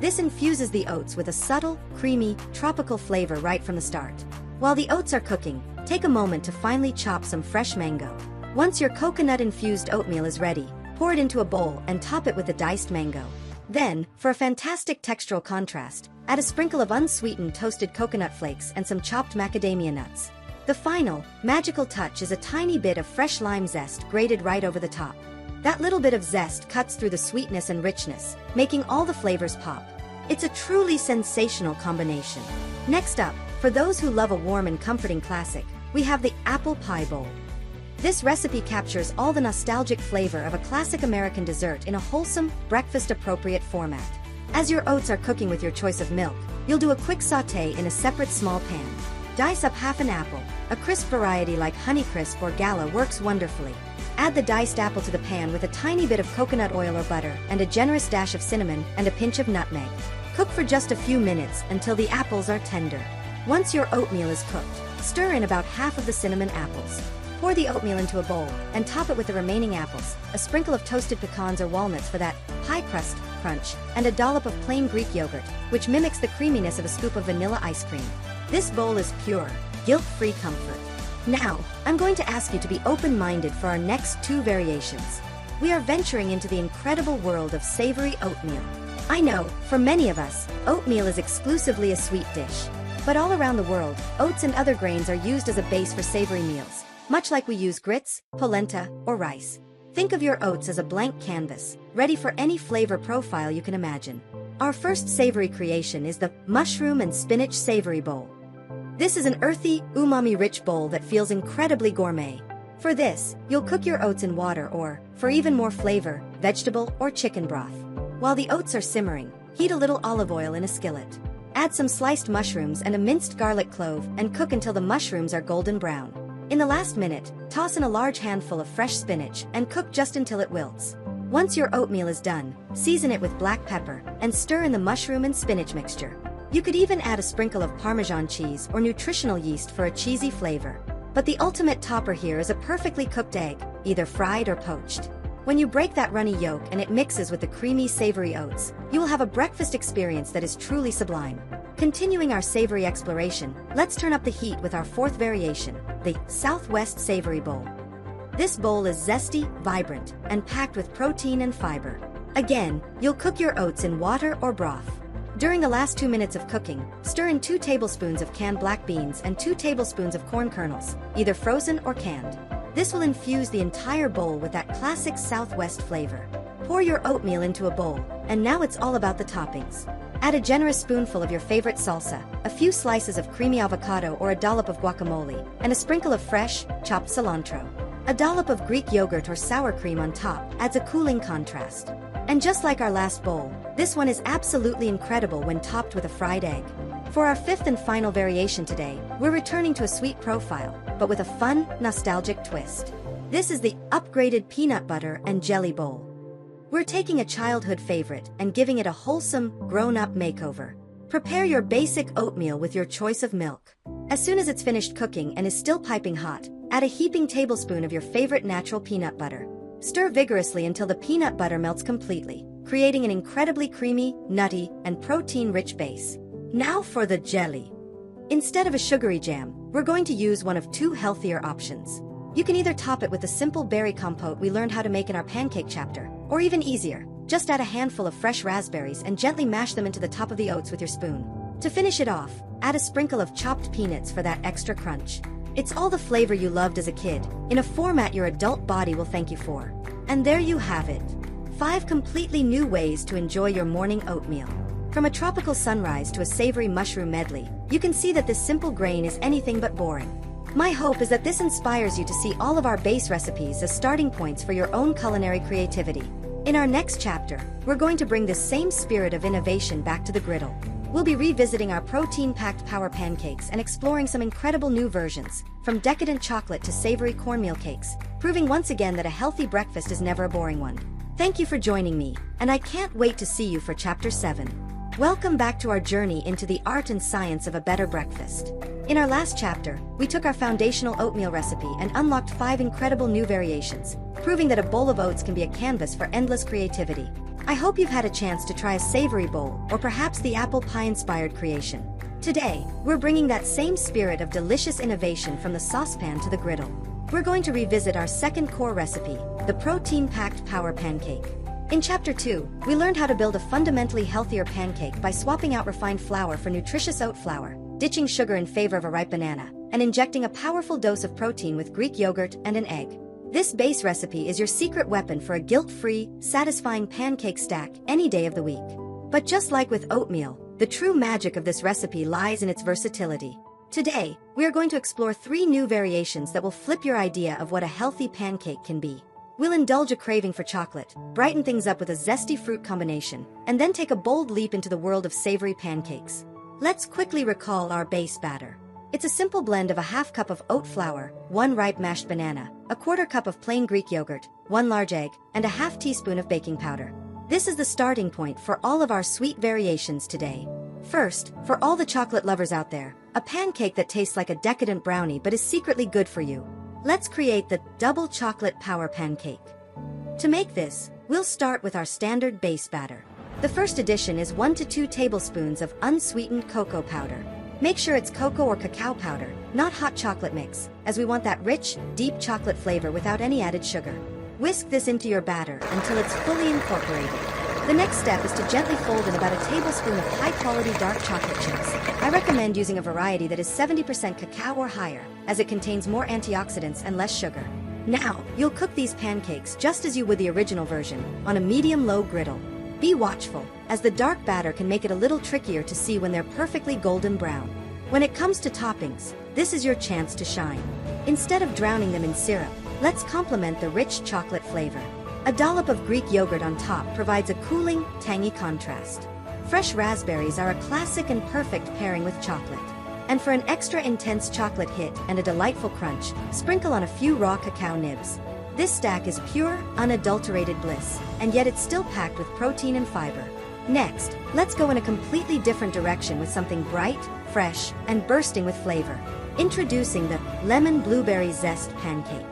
This infuses the oats with a subtle, creamy, tropical flavor right from the start. While the oats are cooking, take a moment to finely chop some fresh mango. Once your coconut-infused oatmeal is ready, pour it into a bowl and top it with a diced mango. Then, for a fantastic textural contrast, add a sprinkle of unsweetened toasted coconut flakes and some chopped macadamia nuts. The final, magical touch is a tiny bit of fresh lime zest grated right over the top. That little bit of zest cuts through the sweetness and richness, making all the flavors pop. It's a truly sensational combination. Next up, for those who love a warm and comforting classic, we have the apple pie bowl. This recipe captures all the nostalgic flavor of a classic American dessert in a wholesome, breakfast-appropriate format. As your oats are cooking with your choice of milk, you'll do a quick sauté in a separate small pan. Dice up half an apple. A crisp variety like Honeycrisp or Gala works wonderfully. Add the diced apple to the pan with a tiny bit of coconut oil or butter and a generous dash of cinnamon and a pinch of nutmeg. Cook for just a few minutes until the apples are tender. Once your oatmeal is cooked, stir in about half of the cinnamon apples. Pour the oatmeal into a bowl and top it with the remaining apples, a sprinkle of toasted pecans or walnuts for that pie crust crunch, and a dollop of plain Greek yogurt, which mimics the creaminess of a scoop of vanilla ice cream. This bowl is pure, guilt-free comfort. Now, I'm going to ask you to be open-minded for our next two variations. We are venturing into the incredible world of savory oatmeal. I know, for many of us, oatmeal is exclusively a sweet dish. But all around the world, oats and other grains are used as a base for savory meals, much like we use grits, polenta, or rice. Think of your oats as a blank canvas, ready for any flavor profile you can imagine. Our first savory creation is the mushroom and spinach savory bowl. This is an earthy, umami-rich bowl that feels incredibly gourmet. For this, you'll cook your oats in water or, for even more flavor, vegetable or chicken broth. While the oats are simmering, heat a little olive oil in a skillet. Add some sliced mushrooms and a minced garlic clove and cook until the mushrooms are golden brown. In the last minute, toss in a large handful of fresh spinach and cook just until it wilts. Once your oatmeal is done, season it with black pepper and stir in the mushroom and spinach mixture. You could even add a sprinkle of Parmesan cheese or nutritional yeast for a cheesy flavor. But the ultimate topper here is a perfectly cooked egg, either fried or poached. When you break that runny yolk and it mixes with the creamy savory oats, you will have a breakfast experience that is truly sublime. Continuing our savory exploration, let's turn up the heat with our fourth variation, the Southwest Savory Bowl. This bowl is zesty, vibrant, and packed with protein and fiber. Again, you'll cook your oats in water or broth. During the last 2 minutes of cooking, stir in 2 tablespoons of canned black beans and 2 tablespoons of corn kernels, either frozen or canned. This will infuse the entire bowl with that classic Southwest flavor. Pour your oatmeal into a bowl, and now it's all about the toppings. Add a generous spoonful of your favorite salsa, a few slices of creamy avocado or a dollop of guacamole, and a sprinkle of fresh, chopped cilantro. A dollop of Greek yogurt or sour cream on top adds a cooling contrast. And just like our last bowl, this one is absolutely incredible when topped with a fried egg. For our fifth and final variation today, we're returning to a sweet profile, but with a fun, nostalgic twist. This is the upgraded peanut butter and jelly bowl. We're taking a childhood favorite and giving it a wholesome, grown-up makeover. Prepare your basic oatmeal with your choice of milk. As soon as it's finished cooking and is still piping hot, add a heaping tablespoon of your favorite natural peanut butter. Stir vigorously until the peanut butter melts completely, creating an incredibly creamy, nutty, and protein-rich base. Now for the jelly. Instead of a sugary jam, we're going to use one of 2 healthier options. You can either top it with the simple berry compote we learned how to make in our pancake chapter, or even easier, just add a handful of fresh raspberries and gently mash them into the top of the oats with your spoon. To finish it off, add a sprinkle of chopped peanuts for that extra crunch. It's all the flavor you loved as a kid, in a format your adult body will thank you for. And there you have it. 5 completely new ways to enjoy your morning oatmeal. From a tropical sunrise to a savory mushroom medley, you can see that this simple grain is anything but boring. My hope is that this inspires you to see all of our base recipes as starting points for your own culinary creativity. In our next chapter, we're going to bring this same spirit of innovation back to the griddle. We'll be revisiting our protein-packed power pancakes and exploring some incredible new versions, from decadent chocolate to savory cornmeal cakes, proving once again that a healthy breakfast is never a boring one. Thank you for joining me, and I can't wait to see you for Chapter 7. Welcome back to our journey into the art and science of a better breakfast. In our last chapter, we took our foundational oatmeal recipe and unlocked 5 incredible new variations, proving that a bowl of oats can be a canvas for endless creativity. I hope you've had a chance to try a savory bowl or perhaps the apple pie-inspired creation. Today, we're bringing that same spirit of delicious innovation from the saucepan to the griddle. We're going to revisit our second core recipe, the protein-packed power pancake. In Chapter 2, we learned how to build a fundamentally healthier pancake by swapping out refined flour for nutritious oat flour, ditching sugar in favor of a ripe banana, and injecting a powerful dose of protein with Greek yogurt and an egg. This base recipe is your secret weapon for a guilt-free, satisfying pancake stack any day of the week. But just like with oatmeal, the true magic of this recipe lies in its versatility. Today, we are going to explore 3 new variations that will flip your idea of what a healthy pancake can be. We'll indulge a craving for chocolate, brighten things up with a zesty fruit combination, and then take a bold leap into the world of savory pancakes. Let's quickly recall our base batter. It's a simple blend of a half cup of oat flour, 1 ripe mashed banana, a quarter cup of plain Greek yogurt, 1 large egg, and a half teaspoon of baking powder. This is the starting point for all of our sweet variations today. First, for all the chocolate lovers out there, a pancake that tastes like a decadent brownie but is secretly good for you. Let's create the double chocolate power pancake. To make this, we'll start with our standard base batter. The first addition is 1 to 2 tablespoons of unsweetened cocoa powder. Make sure it's cocoa or cacao powder, not hot chocolate mix, as we want that rich, deep chocolate flavor without any added sugar. Whisk this into your batter until it's fully incorporated. The next step is to gently fold in about a tablespoon of high-quality dark chocolate chips. I recommend using a variety that is 70% cacao or higher, as it contains more antioxidants and less sugar. Now, you'll cook these pancakes just as you would the original version, on a medium-low griddle. Be watchful, as the dark batter can make it a little trickier to see when they're perfectly golden brown. When it comes to toppings, this is your chance to shine. Instead of drowning them in syrup, let's complement the rich chocolate flavor. A dollop of Greek yogurt on top provides a cooling, tangy contrast. Fresh raspberries are a classic and perfect pairing with chocolate. And for an extra intense chocolate hit and a delightful crunch, sprinkle on a few raw cacao nibs. This stack is pure, unadulterated bliss, and yet it's still packed with protein and fiber. Next, let's go in a completely different direction with something bright, fresh, and bursting with flavor. Introducing the lemon blueberry zest pancake.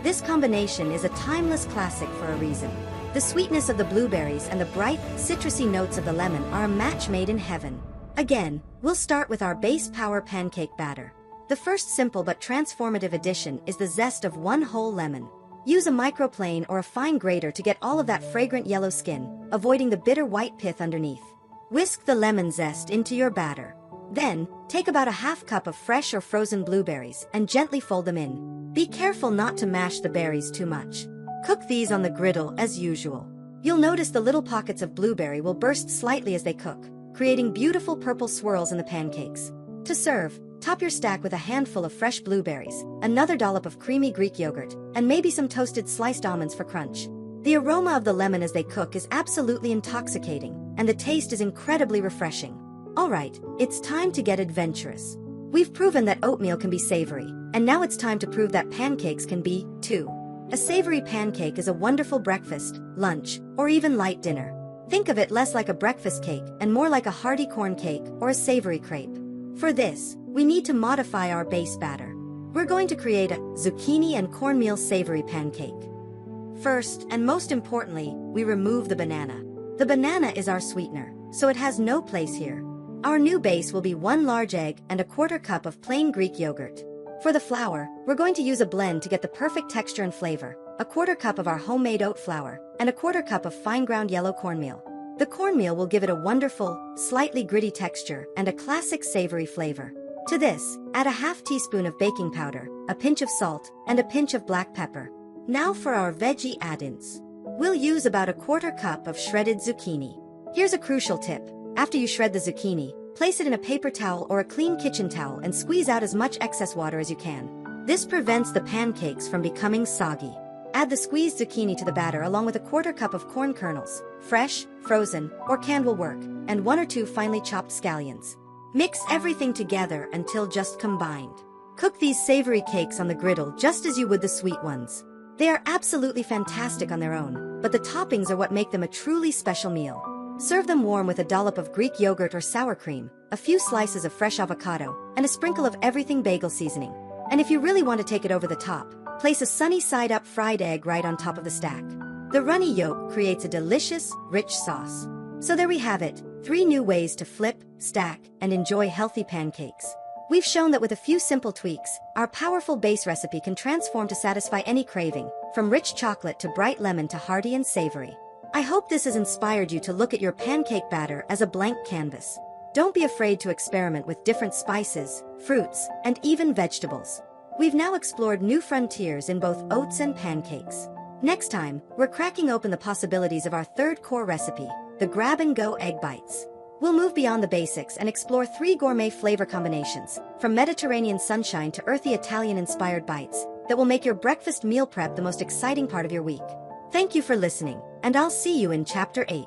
This combination is a timeless classic for a reason. The sweetness of the blueberries and the bright, citrusy notes of the lemon are a match made in heaven. Again, we'll start with our base power pancake batter. The first simple but transformative addition is the zest of 1 whole lemon. Use a microplane or a fine grater to get all of that fragrant yellow skin, avoiding the bitter white pith underneath. Whisk the lemon zest into your batter. Then, take about a half cup of fresh or frozen blueberries and gently fold them in. Be careful not to mash the berries too much. Cook these on the griddle as usual. You'll notice the little pockets of blueberry will burst slightly as they cook, creating beautiful purple swirls in the pancakes. To serve, top your stack with a handful of fresh blueberries, another dollop of creamy Greek yogurt, and maybe some toasted sliced almonds for crunch. The aroma of the lemon as they cook is absolutely intoxicating, and the taste is incredibly refreshing. Alright, it's time to get adventurous. We've proven that oatmeal can be savory, and now it's time to prove that pancakes can be, too. A savory pancake is a wonderful breakfast, lunch, or even light dinner. Think of it less like a breakfast cake and more like a hearty corn cake or a savory crepe. For this, we need to modify our base batter. We're going to create a zucchini and cornmeal savory pancake. First, and most importantly, we remove the banana. The banana is our sweetener, so it has no place here. Our new base will be 1 large egg and a 1/4 cup of plain Greek yogurt. For the flour, we're going to use a blend to get the perfect texture and flavor, a 1/4 cup of our homemade oat flour, and a 1/4 cup of fine ground yellow cornmeal. The cornmeal will give it a wonderful, slightly gritty texture and a classic savory flavor. To this, add a half teaspoon of baking powder, a pinch of salt, and a pinch of black pepper. Now for our veggie add-ins. We'll use about a 1/4 cup of shredded zucchini. Here's a crucial tip. After you shred the zucchini, place it in a paper towel or a clean kitchen towel and squeeze out as much excess water as you can. This prevents the pancakes from becoming soggy. Add the squeezed zucchini to the batter along with a 1/4 cup of corn kernels, fresh, frozen, or canned will work, and 1 or 2 finely chopped scallions. Mix everything together until just combined. Cook these savory cakes on the griddle just as you would the sweet ones. They are absolutely fantastic on their own, but the toppings are what make them a truly special meal. Serve them warm with a dollop of Greek yogurt or sour cream, a few slices of fresh avocado, and a sprinkle of everything bagel seasoning. And if you really want to take it over the top, place a sunny side-up fried egg right on top of the stack. The runny yolk creates a delicious, rich sauce. So there we have it, 3 new ways to flip, stack, and enjoy healthy pancakes. We've shown that with a few simple tweaks, our powerful base recipe can transform to satisfy any craving, from rich chocolate to bright lemon to hearty and savory. I hope this has inspired you to look at your pancake batter as a blank canvas. Don't be afraid to experiment with different spices, fruits, and even vegetables. We've now explored new frontiers in both oats and pancakes. Next time, we're cracking open the possibilities of our third core recipe, the grab-and-go egg bites. We'll move beyond the basics and explore 3 gourmet flavor combinations, from Mediterranean sunshine to earthy Italian-inspired bites, that will make your breakfast meal prep the most exciting part of your week. Thank you for listening, and I'll see you in Chapter 8.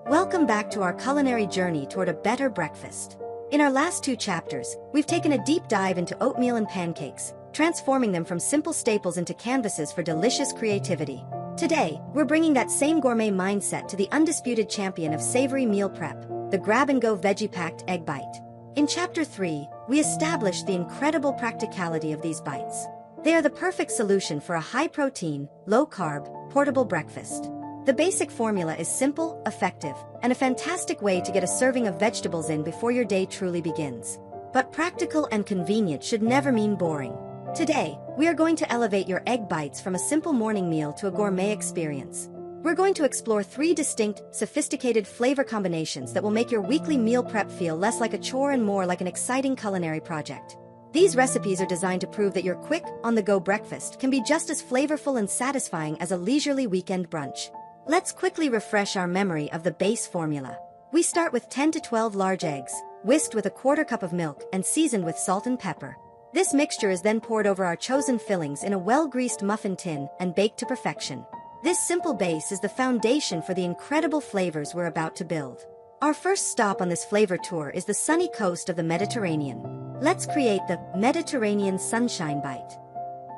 Welcome back to our culinary journey toward a better breakfast. In our last 2 chapters, we've taken a deep dive into oatmeal and pancakes, transforming them from simple staples into canvases for delicious creativity. Today, we're bringing that same gourmet mindset to the undisputed champion of savory meal prep, the grab-and-go veggie-packed egg bite. In Chapter 3, we established the incredible practicality of these bites. They are the perfect solution for a high-protein, low-carb, portable breakfast. The basic formula is simple, effective, and a fantastic way to get a serving of vegetables in before your day truly begins. But practical and convenient should never mean boring. Today, we are going to elevate your egg bites from a simple morning meal to a gourmet experience. We're going to explore 3 distinct, sophisticated flavor combinations that will make your weekly meal prep feel less like a chore and more like an exciting culinary project. These recipes are designed to prove that your quick, on-the-go breakfast can be just as flavorful and satisfying as a leisurely weekend brunch. Let's quickly refresh our memory of the base formula. We start with 10 to 12 large eggs, whisked with a quarter cup of milk and seasoned with salt and pepper. This mixture is then poured over our chosen fillings in a well-greased muffin tin and baked to perfection. This simple base is the foundation for the incredible flavors we're about to build. Our first stop on this flavor tour is the sunny coast of the Mediterranean. Let's create the Mediterranean Sunshine Bite.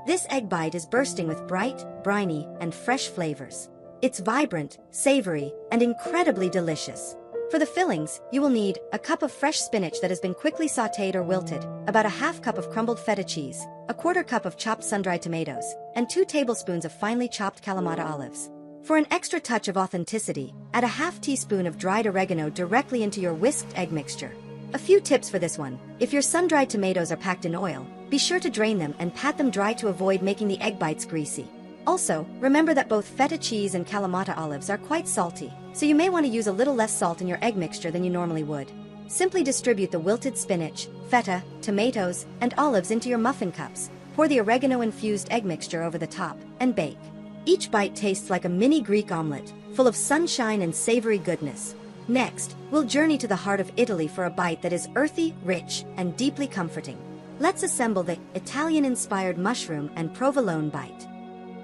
This egg bite is bursting with bright, briny, and fresh flavors. It's vibrant, savory, and incredibly delicious. For the fillings, you will need a cup of fresh spinach that has been quickly sautéed or wilted, about a half cup of crumbled feta cheese, a quarter cup of chopped sun-dried tomatoes, and 2 tablespoons of finely chopped Kalamata olives. For an extra touch of authenticity, add a half teaspoon of dried oregano directly into your whisked egg mixture. A few tips for this one. If your sun-dried tomatoes are packed in oil, be sure to drain them and pat them dry to avoid making the egg bites greasy. Also, remember that both feta cheese and Kalamata olives are quite salty, so you may want to use a little less salt in your egg mixture than you normally would. Simply distribute the wilted spinach, feta, tomatoes, and olives into your muffin cups, pour the oregano-infused egg mixture over the top, and bake. Each bite tastes like a mini Greek omelet, full of sunshine and savory goodness. Next, we'll journey to the heart of Italy for a bite that is earthy, rich, and deeply comforting. Let's assemble the Italian-inspired mushroom and provolone bite.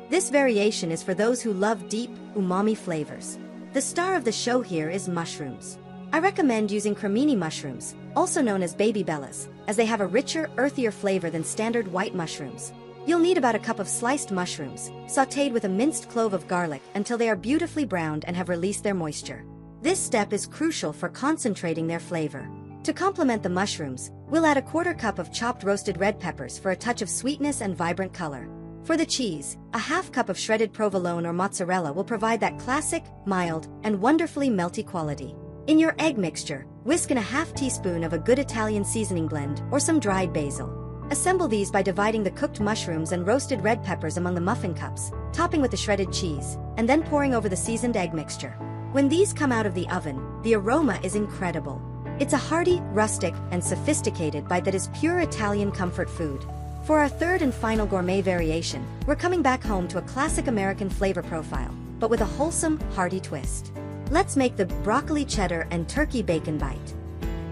This variation is for those who love deep, umami flavors. The star of the show here is mushrooms. I recommend using cremini mushrooms, also known as baby bellas, as they have a richer, earthier flavor than standard white mushrooms. You'll need about a cup of sliced mushrooms, sautéed with a minced clove of garlic until they are beautifully browned and have released their moisture. This step is crucial for concentrating their flavor. To complement the mushrooms, we'll add a quarter cup of chopped roasted red peppers for a touch of sweetness and vibrant color. For the cheese, a half cup of shredded provolone or mozzarella will provide that classic, mild, and wonderfully melty quality. In your egg mixture, whisk in a half teaspoon of a good Italian seasoning blend or some dried basil. Assemble these by dividing the cooked mushrooms and roasted red peppers among the muffin cups, topping with the shredded cheese, and then pouring over the seasoned egg mixture. When these come out of the oven, the aroma is incredible. It's a hearty, rustic, and sophisticated bite that is pure Italian comfort food. For our third and final gourmet variation, we're coming back home to a classic American flavor profile, but with a wholesome, hearty twist. Let's make the broccoli cheddar and turkey bacon bite.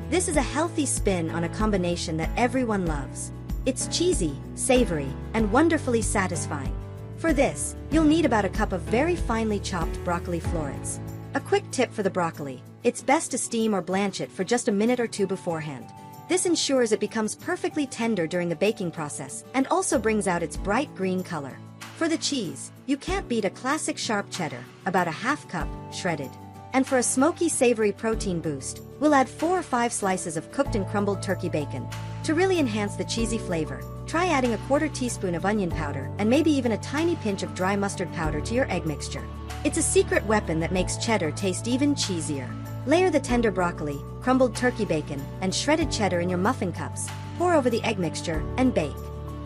This is a healthy spin on a combination that everyone loves. It's cheesy, savory, and wonderfully satisfying. For this, you'll need about a cup of very finely chopped broccoli florets. A quick tip for the broccoli: it's best to steam or blanch it for just a minute or two beforehand. This ensures it becomes perfectly tender during the baking process and also brings out its bright green color. For the cheese, you can't beat a classic sharp cheddar, about a half cup, shredded. And for a smoky, savory protein boost, we'll add 4 or 5 slices of cooked and crumbled turkey bacon. To really enhance the cheesy flavor, try adding a quarter teaspoon of onion powder and maybe even a tiny pinch of dry mustard powder to your egg mixture. It's a secret weapon that makes cheddar taste even cheesier. Layer the tender broccoli, crumbled turkey bacon, and shredded cheddar in your muffin cups, pour over the egg mixture, and bake.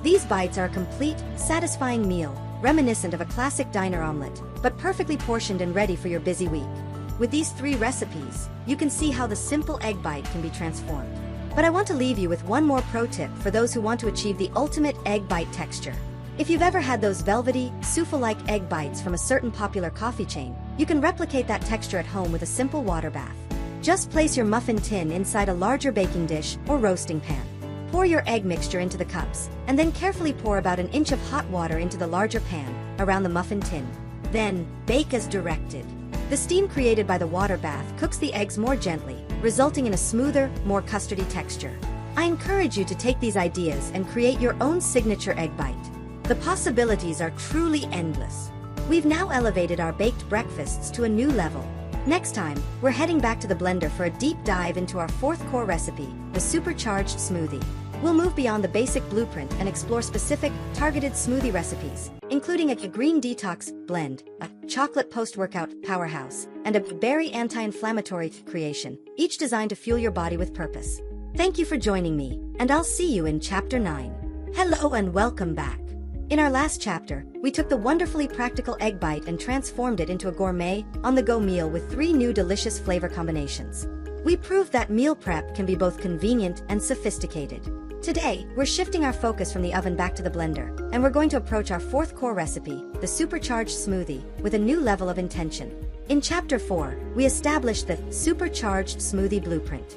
These bites are a complete, satisfying meal, reminiscent of a classic diner omelet, but perfectly portioned and ready for your busy week. With these 3 recipes, you can see how the simple egg bite can be transformed. But I want to leave you with one more pro tip for those who want to achieve the ultimate egg bite texture. If you've ever had those velvety, souffle-like egg bites from a certain popular coffee chain, you can replicate that texture at home with a simple water bath. Just place your muffin tin inside a larger baking dish or roasting pan. Pour your egg mixture into the cups, and then carefully pour about an inch of hot water into the larger pan, around the muffin tin. Then, bake as directed. The steam created by the water bath cooks the eggs more gently, resulting in a smoother, more custardy texture. I encourage you to take these ideas and create your own signature egg bite. The possibilities are truly endless. We've now elevated our baked breakfasts to a new level. Next time, we're heading back to the blender for a deep dive into our 4th core recipe, the supercharged smoothie. we'll move beyond the basic blueprint and explore specific, targeted smoothie recipes, including a green detox blend, a chocolate post-workout powerhouse, and a berry anti-inflammatory creation, each designed to fuel your body with purpose. Thank you for joining me, and I'll see you in Chapter 9. Hello and welcome back. In our last chapter, we took the wonderfully practical egg bite and transformed it into a gourmet, on-the-go meal with 3 new delicious flavor combinations. We proved that meal prep can be both convenient and sophisticated. Today, we're shifting our focus from the oven back to the blender, and we're going to approach our 4th core recipe, the supercharged smoothie, with a new level of intention. In Chapter 4, we established the supercharged smoothie blueprint.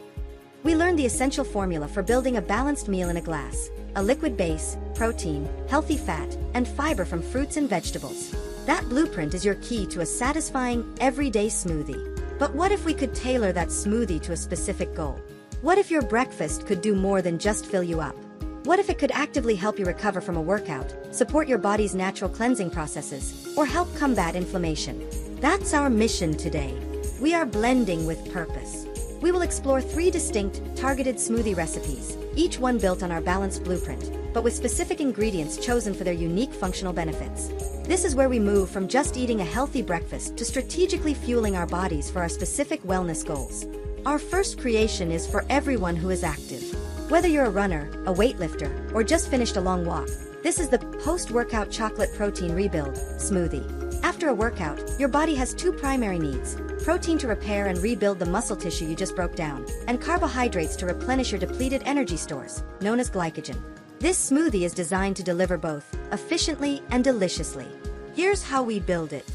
We learned the essential formula for building a balanced meal in a glass: a liquid base, protein, healthy fat, and fiber from fruits and vegetables. That blueprint is your key to a satisfying, everyday smoothie. But what if we could tailor that smoothie to a specific goal? What if your breakfast could do more than just fill you up? What if it could actively help you recover from a workout, support your body's natural cleansing processes, or help combat inflammation? That's our mission today. We are blending with purpose. We will explore 3 distinct, targeted smoothie recipes, each one built on our balanced blueprint, but with specific ingredients chosen for their unique functional benefits. This is where we move from just eating a healthy breakfast to strategically fueling our bodies for our specific wellness goals. Our first creation is for everyone who is active. Whether you're a runner, a weightlifter, or just finished a long walk, this is the post-workout chocolate protein rebuild smoothie. After a workout, your body has 2 primary needs: protein to repair and rebuild the muscle tissue you just broke down, and carbohydrates to replenish your depleted energy stores, known as glycogen. This smoothie is designed to deliver both, efficiently and deliciously. Here's how we build it.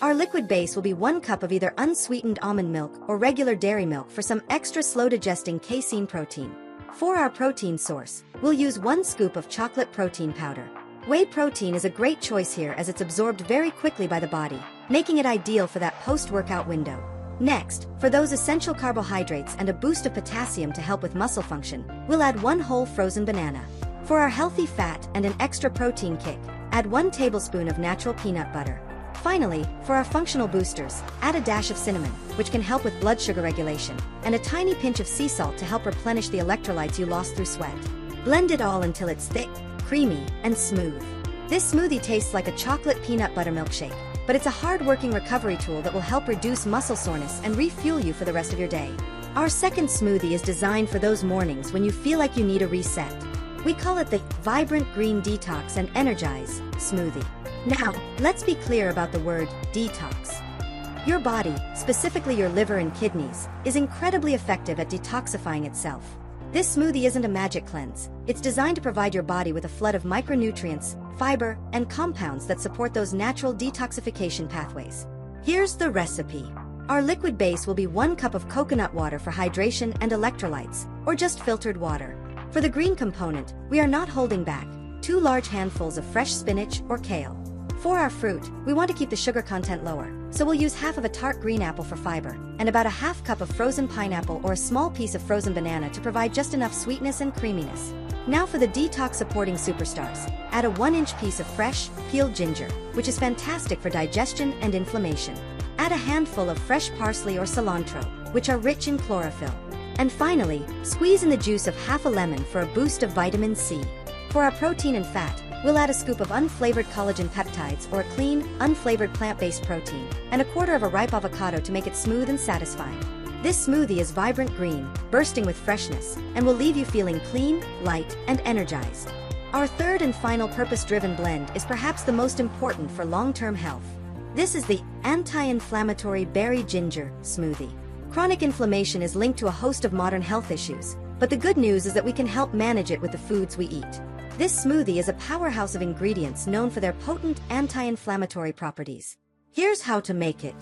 Our liquid base will be 1 cup of either unsweetened almond milk or regular dairy milk for some extra slow-digesting casein protein. For our protein source, we'll use 1 scoop of chocolate protein powder. Whey protein is a great choice here as it's absorbed very quickly by the body, making it ideal for that post-workout window. Next, for those essential carbohydrates and a boost of potassium to help with muscle function, we'll add 1 whole frozen banana. For our healthy fat and an extra protein kick, add 1 tablespoon of natural peanut butter. Finally, for our functional boosters, add a dash of cinnamon, which can help with blood sugar regulation, and a tiny pinch of sea salt to help replenish the electrolytes you lost through sweat. Blend it all until it's thick, creamy, and smooth. This smoothie tastes like a chocolate peanut butter milkshake, but it's a hard-working recovery tool that will help reduce muscle soreness and refuel you for the rest of your day. Our second smoothie is designed for those mornings when you feel like you need a reset. We call it the Vibrant Green Detox and Energize smoothie. Now, let's be clear about the word detox. Your body, specifically your liver and kidneys, is incredibly effective at detoxifying itself. This smoothie isn't a magic cleanse. It's designed to provide your body with a flood of micronutrients, fiber, and compounds that support those natural detoxification pathways. Here's the recipe. Our liquid base will be 1 cup of coconut water for hydration and electrolytes, or just filtered water. For the green component, we are not holding back: 2 large handfuls of fresh spinach or kale. For our fruit, we want to keep the sugar content lower, so we'll use half of a tart green apple for fiber, and about a half cup of frozen pineapple or a small piece of frozen banana to provide just enough sweetness and creaminess. Now for the detox-supporting superstars, add a 1-inch piece of fresh, peeled ginger, which is fantastic for digestion and inflammation. Add a handful of fresh parsley or cilantro, which are rich in chlorophyll. And finally, squeeze in the juice of half a lemon for a boost of vitamin C. For our protein and fat, we'll add a scoop of unflavored collagen peptides or a clean, unflavored plant-based protein, and a quarter of a ripe avocado to make it smooth and satisfying. This smoothie is vibrant green, bursting with freshness, and will leave you feeling clean, light, and energized. Our third and final purpose-driven blend is perhaps the most important for long-term health. This is the anti-inflammatory berry ginger smoothie. Chronic inflammation is linked to a host of modern health issues, but the good news is that we can help manage it with the foods we eat. This smoothie is a powerhouse of ingredients known for their potent anti-inflammatory properties. Here's how to make it.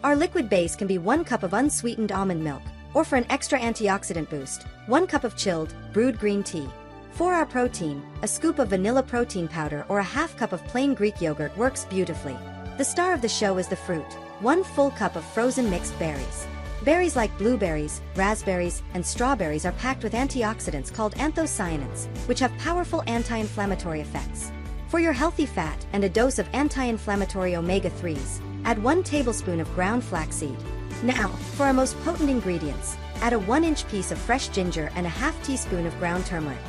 Our liquid base can be 1 cup of unsweetened almond milk, or for an extra antioxidant boost, 1 cup of chilled, brewed green tea. For our protein, a scoop of vanilla protein powder or a half cup of plain Greek yogurt works beautifully. The star of the show is the fruit, 1 full cup of frozen mixed berries. Berries like blueberries, raspberries, and strawberries are packed with antioxidants called anthocyanins, which have powerful anti-inflammatory effects. For your healthy fat and a dose of anti-inflammatory omega-3s, add 1 tablespoon of ground flaxseed. Now, for our most potent ingredients, add a 1-inch piece of fresh ginger and a half teaspoon of ground turmeric.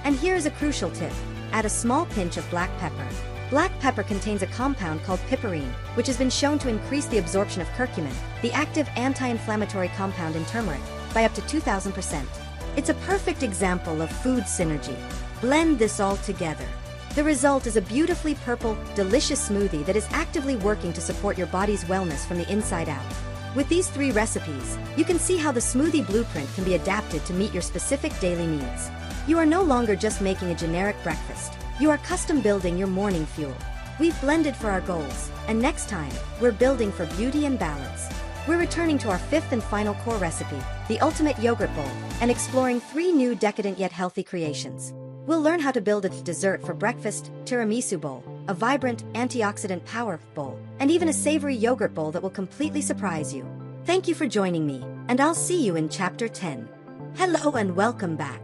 And here is a crucial tip. Add a small pinch of black pepper. Black pepper contains a compound called piperine, which has been shown to increase the absorption of curcumin, the active anti-inflammatory compound in turmeric, by up to 2000%. It's a perfect example of food synergy. Blend this all together. The result is a beautifully purple, delicious smoothie that is actively working to support your body's wellness from the inside out. With these 3 recipes, you can see how the smoothie blueprint can be adapted to meet your specific daily needs. You are no longer just making a generic breakfast. You are custom building your morning fuel. We've blended for our goals, and next time, we're building for beauty and balance. We're returning to our 5th and final core recipe, the ultimate yogurt bowl, and exploring 3 new decadent yet healthy creations. We'll learn how to build a dessert for breakfast, tiramisu bowl, a vibrant antioxidant power bowl, and even a savory yogurt bowl that will completely surprise you. Thank you for joining me, and I'll see you in Chapter 10. Hello and welcome back.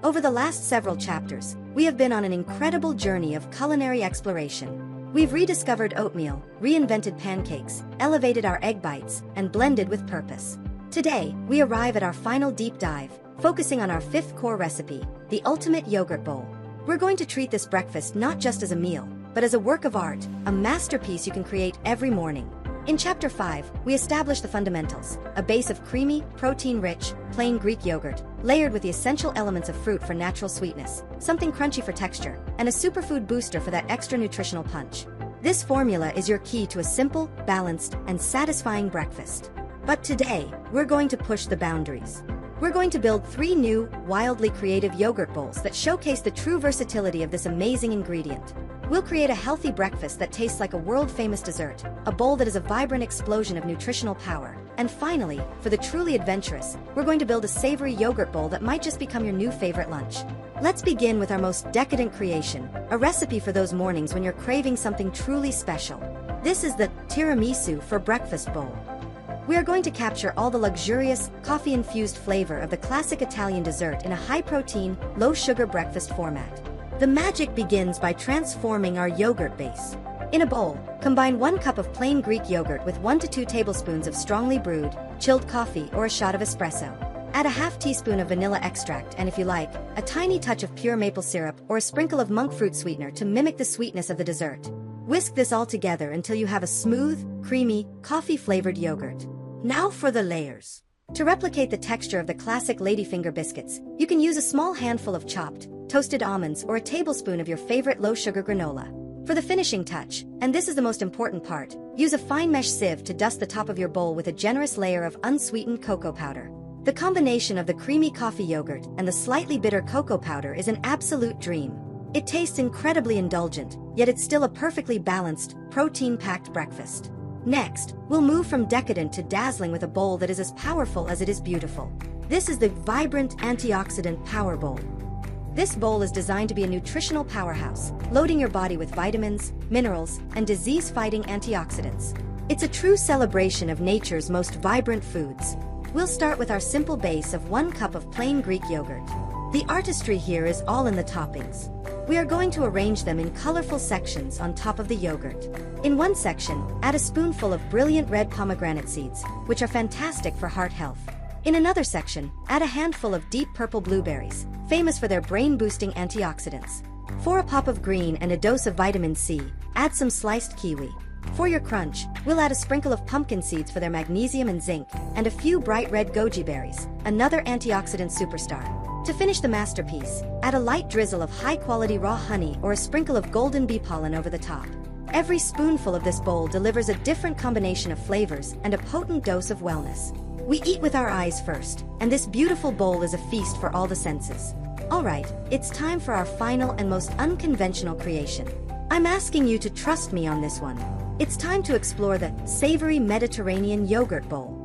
Over the last several chapters, we have been on an incredible journey of culinary exploration. We've rediscovered oatmeal, reinvented pancakes, elevated our egg bites, and blended with purpose. Today, we arrive at our final deep dive, focusing on our 5th core recipe, the ultimate yogurt bowl. We're going to treat this breakfast not just as a meal, but as a work of art, a masterpiece you can create every morning. In Chapter 5, we establish the fundamentals, a base of creamy, protein-rich, plain Greek yogurt, layered with the essential elements of fruit for natural sweetness, something crunchy for texture, and a superfood booster for that extra nutritional punch. This formula is your key to a simple, balanced, and satisfying breakfast. But today, we're going to push the boundaries. We're going to build 3 new, wildly creative yogurt bowls that showcase the true versatility of this amazing ingredient. We'll create a healthy breakfast that tastes like a world-famous dessert, a bowl that is a vibrant explosion of nutritional power. And finally, for the truly adventurous, we're going to build a savory yogurt bowl that might just become your new favorite lunch. Let's begin with our most decadent creation, a recipe for those mornings when you're craving something truly special. This is the tiramisu for breakfast bowl. We are going to capture all the luxurious, coffee-infused flavor of the classic Italian dessert in a high-protein, low-sugar breakfast format. The magic begins by transforming our yogurt base. In a bowl, combine 1 cup of plain Greek yogurt with 1 to 2 tablespoons of strongly brewed, chilled coffee or a shot of espresso. Add a half teaspoon of vanilla extract and, if you like, a tiny touch of pure maple syrup or a sprinkle of monk fruit sweetener to mimic the sweetness of the dessert. Whisk this all together until you have a smooth, creamy, coffee-flavored yogurt. Now for the layers. To replicate the texture of the classic ladyfinger biscuits, you can use a small handful of chopped, toasted almonds or a tablespoon of your favorite low-sugar granola. For the finishing touch, and this is the most important part, use a fine mesh sieve to dust the top of your bowl with a generous layer of unsweetened cocoa powder. The combination of the creamy coffee yogurt and the slightly bitter cocoa powder is an absolute dream. It tastes incredibly indulgent, yet it's still a perfectly balanced, protein-packed breakfast. Next, we'll move from decadent to dazzling with a bowl that is as powerful as it is beautiful. This is the vibrant antioxidant power bowl. This bowl is designed to be a nutritional powerhouse, loading your body with vitamins, minerals, and disease-fighting antioxidants. It's a true celebration of nature's most vibrant foods. We'll start with our simple base of 1 cup of plain Greek yogurt. The artistry here is all in the toppings. We are going to arrange them in colorful sections on top of the yogurt. In one section, add a spoonful of brilliant red pomegranate seeds, which are fantastic for heart health. In another section, add a handful of deep purple blueberries, famous for their brain-boosting antioxidants. For a pop of green and a dose of vitamin C, add some sliced kiwi. For your crunch, we'll add a sprinkle of pumpkin seeds for their magnesium and zinc, and a few bright red goji berries, another antioxidant superstar. To finish the masterpiece, add a light drizzle of high-quality raw honey or a sprinkle of golden bee pollen over the top. Every spoonful of this bowl delivers a different combination of flavors and a potent dose of wellness. We eat with our eyes first, and this beautiful bowl is a feast for all the senses. Alright, it's time for our final and most unconventional creation. I'm asking you to trust me on this one. It's time to explore the savory Mediterranean yogurt bowl.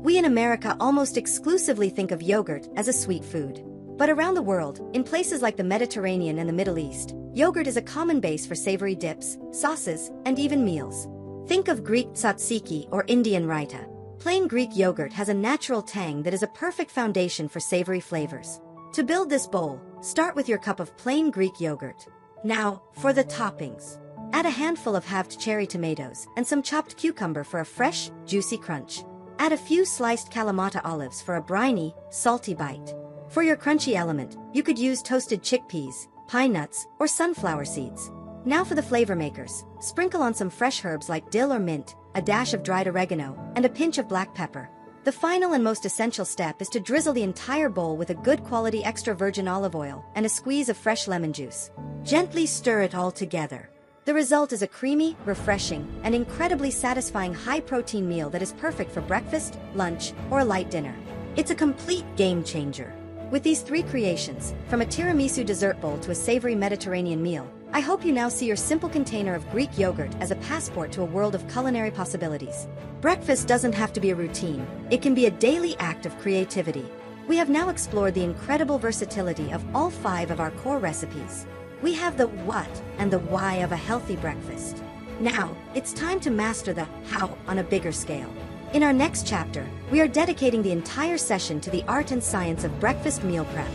We in America almost exclusively think of yogurt as a sweet food. But around the world, in places like the Mediterranean and the Middle East, yogurt is a common base for savory dips, sauces, and even meals. Think of Greek tzatziki or Indian raita. Plain Greek yogurt has a natural tang that is a perfect foundation for savory flavors. To build this bowl, start with your cup of plain Greek yogurt. Now, for the toppings. Add a handful of halved cherry tomatoes and some chopped cucumber for a fresh, juicy crunch. Add a few sliced Kalamata olives for a briny, salty bite. For For your crunchy element, you could use toasted chickpeas, pine nuts, or sunflower seeds. Now for the flavor makers. Sprinkle on some fresh herbs like dill or mint, a dash of dried oregano, and a pinch of black pepper. The final and most essential step is to drizzle the entire bowl with a good quality extra virgin olive oil and a squeeze of fresh lemon juice. Gently stir it all together. The result is a creamy, refreshing, and incredibly satisfying high-protein meal that is perfect for breakfast, lunch, or a light dinner. It's a complete game changer. With these 3 creations, from a tiramisu dessert bowl to a savory Mediterranean meal, I hope you now see your simple container of Greek yogurt as a passport to a world of culinary possibilities. Breakfast doesn't have to be a routine. It can be a daily act of creativity. We have now explored the incredible versatility of all 5 of our core recipes. We have the what and the why of a healthy breakfast. Now, it's time to master the how on a bigger scale. In our next chapter, we are dedicating the entire session to the art and science of breakfast meal prep.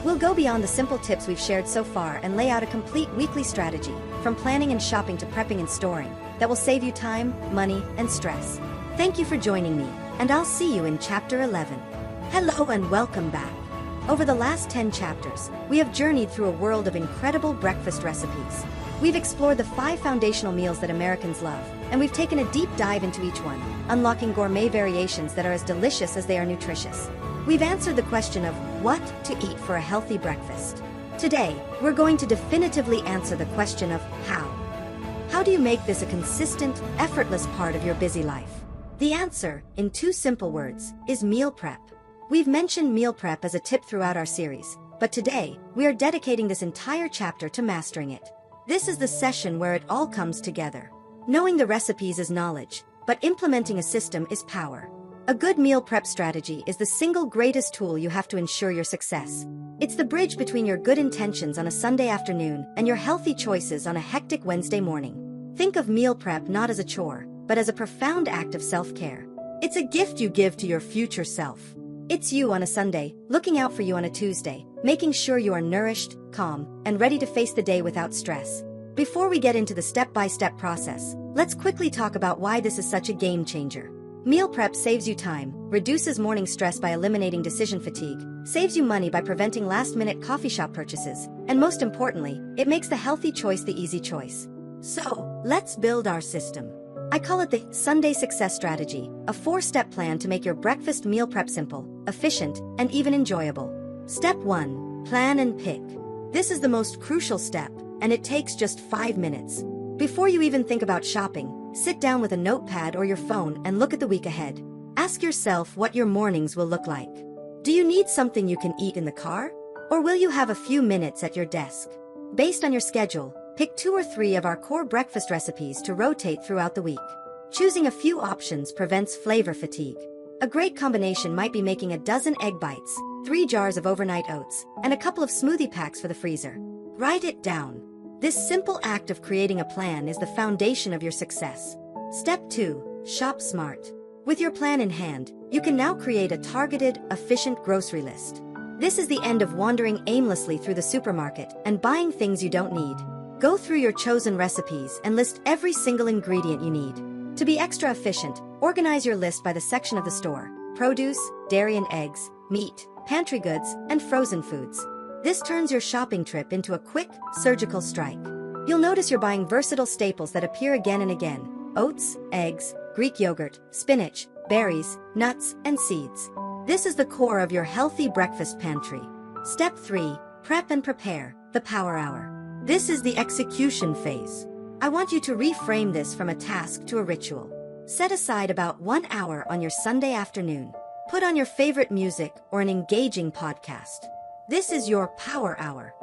We'll go beyond the simple tips we've shared so far and lay out a complete weekly strategy, from planning and shopping to prepping and storing, that will save you time, money, and stress. Thank you for joining me, and I'll see you in Chapter 11. Hello and welcome back. Over the last 10 chapters, we have journeyed through a world of incredible breakfast recipes. We've explored the 5 foundational meals that Americans love, and we've taken a deep dive into each one, unlocking gourmet variations that are as delicious as they are nutritious. We've answered the question of what to eat for a healthy breakfast. Today, we're going to definitively answer the question of how. How do you make this a consistent, effortless part of your busy life? The answer, in 2 simple words, is meal prep. We've mentioned meal prep as a tip throughout our series, but today, we are dedicating this entire chapter to mastering it. This is the session where it all comes together. Knowing the recipes is knowledge, but implementing a system is power. A good meal prep strategy is the single greatest tool you have to ensure your success. It's the bridge between your good intentions on a Sunday afternoon and your healthy choices on a hectic Wednesday morning. Think of meal prep not as a chore, but as a profound act of self-care. It's a gift you give to your future self. It's you on a Sunday, looking out for you on a Tuesday, making sure you are nourished, calm, and ready to face the day without stress. Before we get into the step-by-step process, let's quickly talk about why this is such a game changer. Meal prep saves you time, reduces morning stress by eliminating decision fatigue, saves you money by preventing last-minute coffee shop purchases, and most importantly, it makes the healthy choice the easy choice. So, let's build our system. I call it the Sunday Success Strategy, a 4-step plan to make your breakfast meal prep simple, efficient, and even enjoyable. Step 1. Plan and pick. This is the most crucial step, and it takes just 5 minutes. Before you even think about shopping, sit down with a notepad or your phone and look at the week ahead. Ask yourself what your mornings will look like. Do you need something you can eat in the car? Or will you have a few minutes at your desk? Based on your schedule, pick 2 or 3 of our core breakfast recipes to rotate throughout the week. Choosing a few options prevents flavor fatigue. A great combination might be making a dozen egg bites, 3 jars of overnight oats, and a couple of smoothie packs for the freezer. Write it down. This simple act of creating a plan is the foundation of your success. Step 2. Shop smart. With your plan in hand, you can now create a targeted, efficient grocery list. This is the end of wandering aimlessly through the supermarket and buying things you don't need. Go through your chosen recipes and list every single ingredient you need. To be extra efficient, organize your list by the section of the store: produce, dairy and eggs, meat, pantry goods, and frozen foods. This turns your shopping trip into a quick, surgical strike. You'll notice you're buying versatile staples that appear again and again: oats, eggs, Greek yogurt, spinach, berries, nuts, and seeds. This is the core of your healthy breakfast pantry. Step 3. Prep and prepare, the power hour. This is the execution phase. I want you to reframe this from a task to a ritual. Set aside about 1 hour on your Sunday afternoon. Put on your favorite music or an engaging podcast. This is your power hour.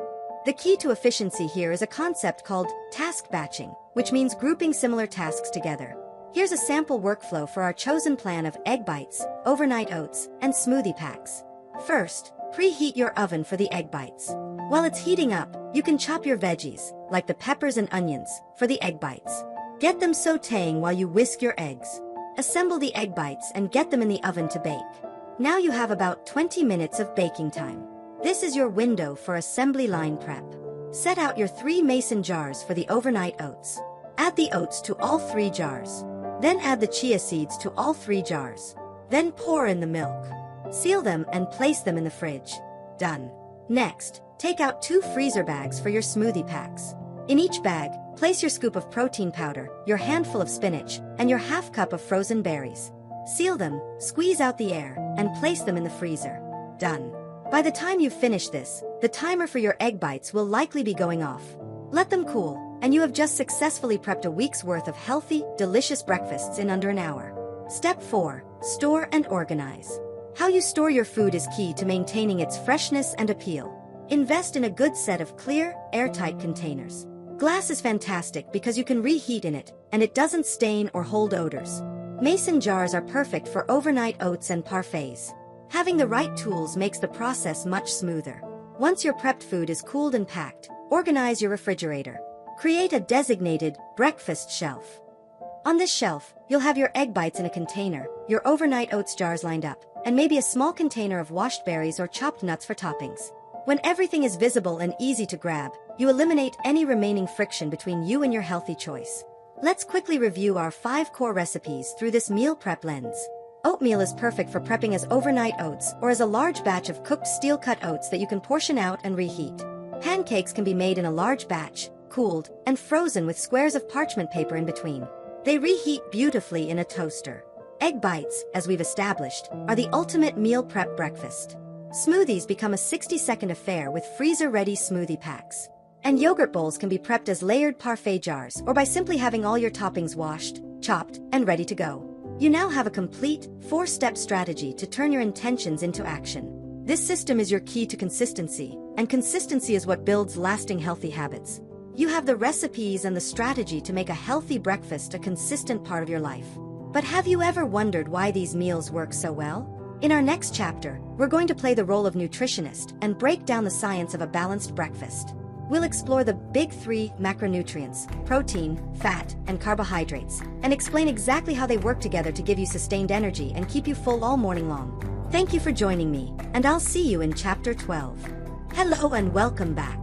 The key to efficiency here is a concept called task batching, which means grouping similar tasks together. Here's a sample workflow for our chosen plan of egg bites, overnight oats, and smoothie packs. First, preheat your oven for the egg bites. While it's heating up, you can chop your veggies, like the peppers and onions, for the egg bites. Get them sautéing while you whisk your eggs. Assemble the egg bites and get them in the oven to bake. Now you have about 20 minutes of baking time. This is your window for assembly line prep. Set out your 3 mason jars for the overnight oats. Add the oats to all 3 jars. Then add the chia seeds to all 3 jars. Then pour in the milk. Seal them and place them in the fridge. Done. Next, take out 2 freezer bags for your smoothie packs. In each bag, place your scoop of protein powder, your handful of spinach, and your half cup of frozen berries. Seal them, squeeze out the air, and place them in the freezer. Done. By the time you've finished this, the timer for your egg bites will likely be going off. Let them cool, and you have just successfully prepped a week's worth of healthy, delicious breakfasts in under an hour. Step 4. Store and organize. How you store your food is key to maintaining its freshness and appeal. Invest in a good set of clear, airtight containers. Glass is fantastic because you can reheat in it, and it doesn't stain or hold odors. Mason jars are perfect for overnight oats and parfaits. Having the right tools makes the process much smoother. Once your prepped food is cooled and packed, organize your refrigerator. Create a designated breakfast shelf. On this shelf, you'll have your egg bites in a container, your overnight oats jars lined up, and maybe a small container of washed berries or chopped nuts for toppings. When everything is visible and easy to grab, you eliminate any remaining friction between you and your healthy choice. Let's quickly review our 5 core recipes through this meal prep lens. Oatmeal is perfect for prepping as overnight oats or as a large batch of cooked steel-cut oats that you can portion out and reheat. Pancakes can be made in a large batch, cooled, and frozen with squares of parchment paper in between. They reheat beautifully in a toaster. Egg bites, as we've established, are the ultimate meal prep breakfast. Smoothies become a 60-second affair with freezer-ready smoothie packs. And yogurt bowls can be prepped as layered parfait jars or by simply having all your toppings washed, chopped, and ready to go. You now have a complete, 4-step strategy to turn your intentions into action. This system is your key to consistency, and consistency is what builds lasting healthy habits. You have the recipes and the strategy to make a healthy breakfast a consistent part of your life. But have you ever wondered why these meals work so well? In our next chapter, we're going to play the role of nutritionist and break down the science of a balanced breakfast. We'll explore the big 3 macronutrients, protein, fat, and carbohydrates, and explain exactly how they work together to give you sustained energy and keep you full all morning long. Thank you for joining me, and I'll see you in Chapter 12. Hello and welcome back.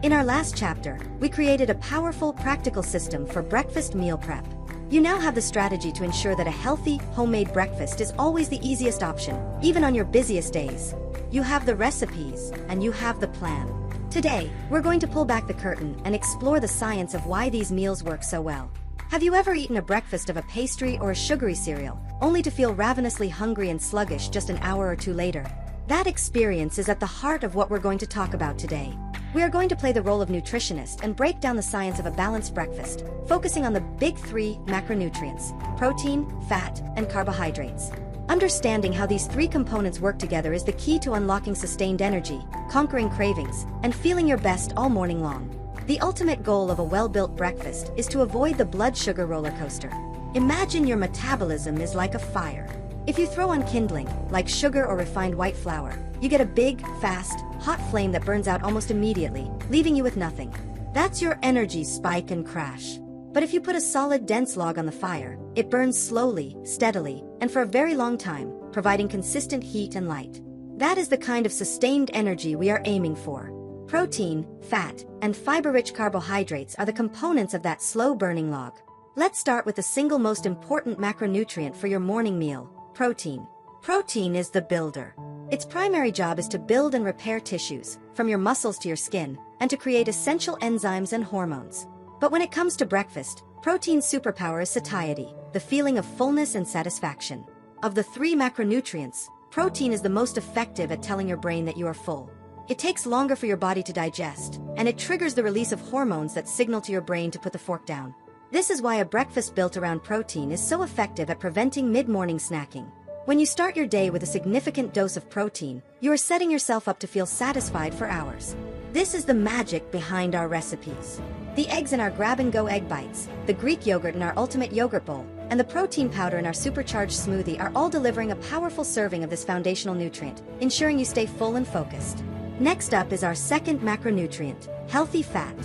In our last chapter, we created a powerful, practical system for breakfast meal prep. You now have the strategy to ensure that a healthy, homemade breakfast is always the easiest option, even on your busiest days. You have the recipes, and you have the plan. Today, we're going to pull back the curtain and explore the science of why these meals work so well. Have you ever eaten a breakfast of a pastry or a sugary cereal, only to feel ravenously hungry and sluggish just an hour or 2 later? That experience is at the heart of what we're going to talk about today. We are going to play the role of nutritionist and break down the science of a balanced breakfast, focusing on the big 3 macronutrients: protein, fat, and carbohydrates. Understanding how these 3 components work together is the key to unlocking sustained energy, conquering cravings, and feeling your best all morning long. The ultimate goal of a well-built breakfast is to avoid the blood sugar roller coaster. Imagine your metabolism is like a fire. If you throw on kindling, like sugar or refined white flour, you get a big, fast, hot flame that burns out almost immediately, leaving you with nothing. That's your energy spike and crash. But if you put a solid, dense log on the fire, it burns slowly, steadily, and for a very long time, providing consistent heat and light. That is the kind of sustained energy we are aiming for. Protein, fat, and fiber-rich carbohydrates are the components of that slow-burning log. Let's start with the single most important macronutrient for your morning meal: protein. Protein is the builder. Its primary job is to build and repair tissues, from your muscles to your skin, and to create essential enzymes and hormones. But when it comes to breakfast, protein's superpower is satiety, the feeling of fullness and satisfaction. Of the 3 macronutrients, protein is the most effective at telling your brain that you are full. It takes longer for your body to digest, and it triggers the release of hormones that signal to your brain to put the fork down. This is why a breakfast built around protein is so effective at preventing mid-morning snacking. When you start your day with a significant dose of protein, you are setting yourself up to feel satisfied for hours. This is the magic behind our recipes. The eggs in our grab-and-go egg bites, the Greek yogurt in our ultimate yogurt bowl, and the protein powder in our supercharged smoothie are all delivering a powerful serving of this foundational nutrient, ensuring you stay full and focused. Next up is our second macronutrient, healthy fat.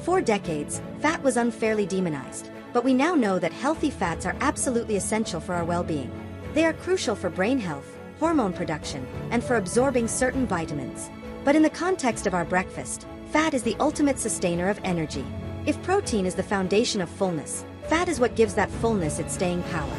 For decades, fat was unfairly demonized, but we now know that healthy fats are absolutely essential for our well-being. They are crucial for brain health, hormone production, and for absorbing certain vitamins. But in the context of our breakfast, fat is the ultimate sustainer of energy. If protein is the foundation of fullness, fat is what gives that fullness its staying power.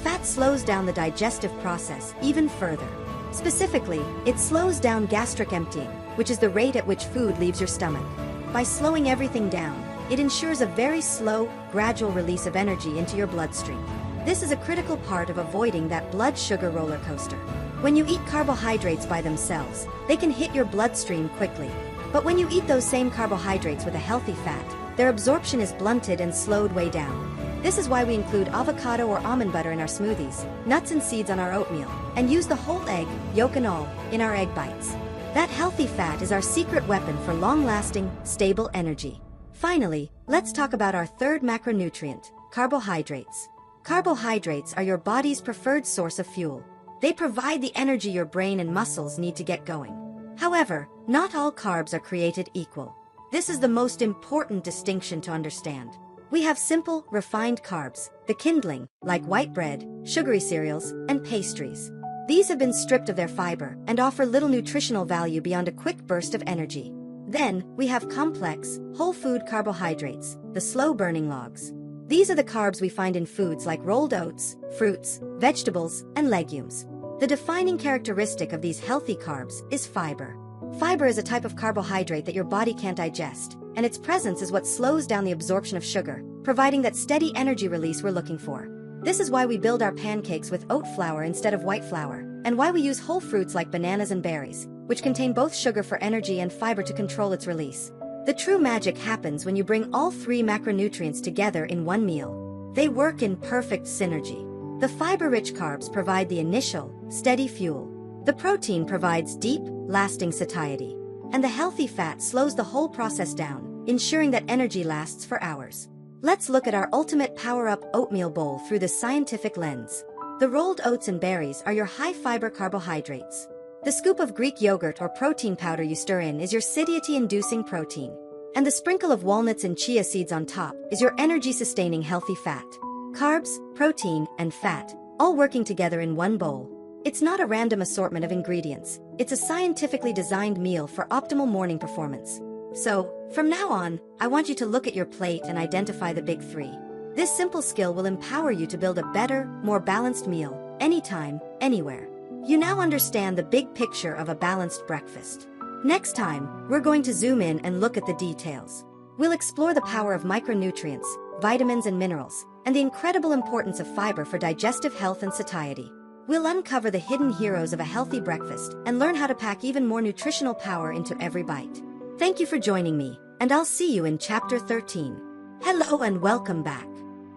Fat slows down the digestive process even further. Specifically, it slows down gastric emptying, which is the rate at which food leaves your stomach. By slowing everything down, it ensures a very slow, gradual release of energy into your bloodstream. This is a critical part of avoiding that blood sugar roller coaster. When you eat carbohydrates by themselves, they can hit your bloodstream quickly. But when you eat those same carbohydrates with a healthy fat, their absorption is blunted and slowed way down. This is why we include avocado or almond butter in our smoothies, nuts and seeds on our oatmeal, and use the whole egg, yolk and all, in our egg bites. That healthy fat is our secret weapon for long-lasting, stable energy. Finally, let's talk about our third macronutrient, carbohydrates. Carbohydrates are your body's preferred source of fuel. They provide the energy your brain and muscles need to get going. However, not all carbs are created equal. This is the most important distinction to understand. We have simple, refined carbs, the kindling, like white bread, sugary cereals, and pastries. These have been stripped of their fiber and offer little nutritional value beyond a quick burst of energy. Then, we have complex, whole food carbohydrates, the slow-burning logs. These are the carbs we find in foods like rolled oats, fruits, vegetables, and legumes. The defining characteristic of these healthy carbs is fiber. Fiber is a type of carbohydrate that your body can't digest, and its presence is what slows down the absorption of sugar, providing that steady energy release we're looking for. This is why we build our pancakes with oat flour instead of white flour, and why we use whole fruits like bananas and berries, which contain both sugar for energy and fiber to control its release. The true magic happens when you bring all three macronutrients together in one meal. They work in perfect synergy. The fiber-rich carbs provide the initial, steady fuel. The protein provides deep, lasting satiety. And the healthy fat slows the whole process down, ensuring that energy lasts for hours. Let's look at our ultimate power-up oatmeal bowl through the scientific lens. The rolled oats and berries are your high-fiber carbohydrates. The scoop of Greek yogurt or protein powder you stir in is your satiety-inducing protein. And the sprinkle of walnuts and chia seeds on top is your energy-sustaining healthy fat. Carbs, protein, and fat, all working together in one bowl. It's not a random assortment of ingredients. It's a scientifically designed meal for optimal morning performance. So, from now on, I want you to look at your plate and identify the big three. This simple skill will empower you to build a better, more balanced meal, anytime, anywhere. You now understand the big picture of a balanced breakfast. Next time, we're going to zoom in and look at the details. We'll explore the power of micronutrients, vitamins and minerals, and the incredible importance of fiber for digestive health and satiety. We'll uncover the hidden heroes of a healthy breakfast and learn how to pack even more nutritional power into every bite. Thank you for joining me, and I'll see you in Chapter 13. Hello and welcome back.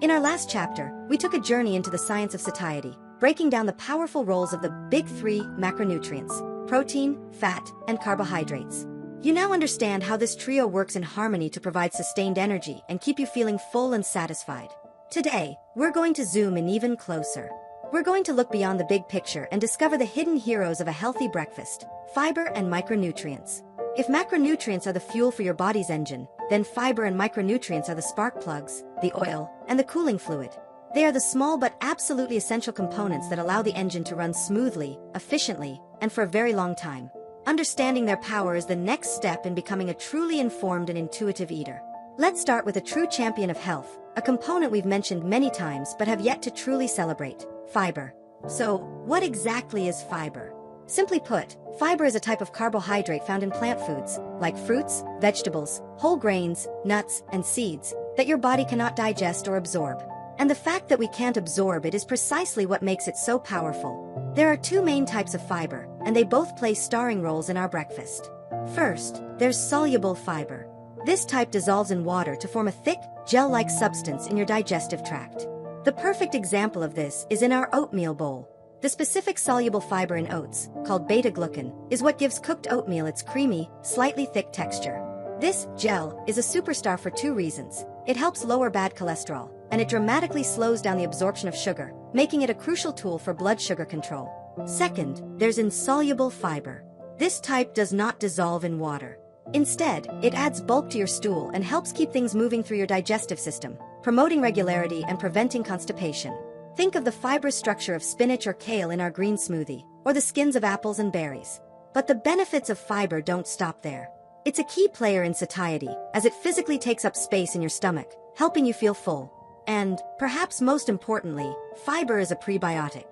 In our last chapter, we took a journey into the science of satiety, breaking down the powerful roles of the big three macronutrients: protein, fat, and carbohydrates. You now understand how this trio works in harmony to provide sustained energy and keep you feeling full and satisfied. Today, we're going to zoom in even closer. We're going to look beyond the big picture and discover the hidden heroes of a healthy breakfast: fiber and micronutrients. If macronutrients are the fuel for your body's engine, then fiber and micronutrients are the spark plugs, the oil, and the cooling fluid. They are the small but absolutely essential components that allow the engine to run smoothly, efficiently, and for a very long time. Understanding their power is the next step in becoming a truly informed and intuitive eater. Let's start with a true champion of health, a component we've mentioned many times but have yet to truly celebrate: fiber. So, what exactly is fiber? Simply put, fiber is a type of carbohydrate found in plant foods, like fruits, vegetables, whole grains, nuts, and seeds, that your body cannot digest or absorb. And the fact that we can't absorb it is precisely what makes it so powerful. There are two main types of fiber, and they both play starring roles in our breakfast. First, there's soluble fiber. This type dissolves in water to form a thick, gel-like substance in your digestive tract. The perfect example of this is in our oatmeal bowl. The specific soluble fiber in oats, called beta-glucan, is what gives cooked oatmeal its creamy, slightly thick texture. This gel is a superstar for two reasons. It helps lower bad cholesterol, and it dramatically slows down the absorption of sugar, making it a crucial tool for blood sugar control. Second, there's insoluble fiber. This type does not dissolve in water. Instead, it adds bulk to your stool and helps keep things moving through your digestive system, promoting regularity and preventing constipation. Think of the fibrous structure of spinach or kale in our green smoothie, or the skins of apples and berries. But the benefits of fiber don't stop there. It's a key player in satiety, as it physically takes up space in your stomach, helping you feel full. And, perhaps most importantly, fiber is a prebiotic.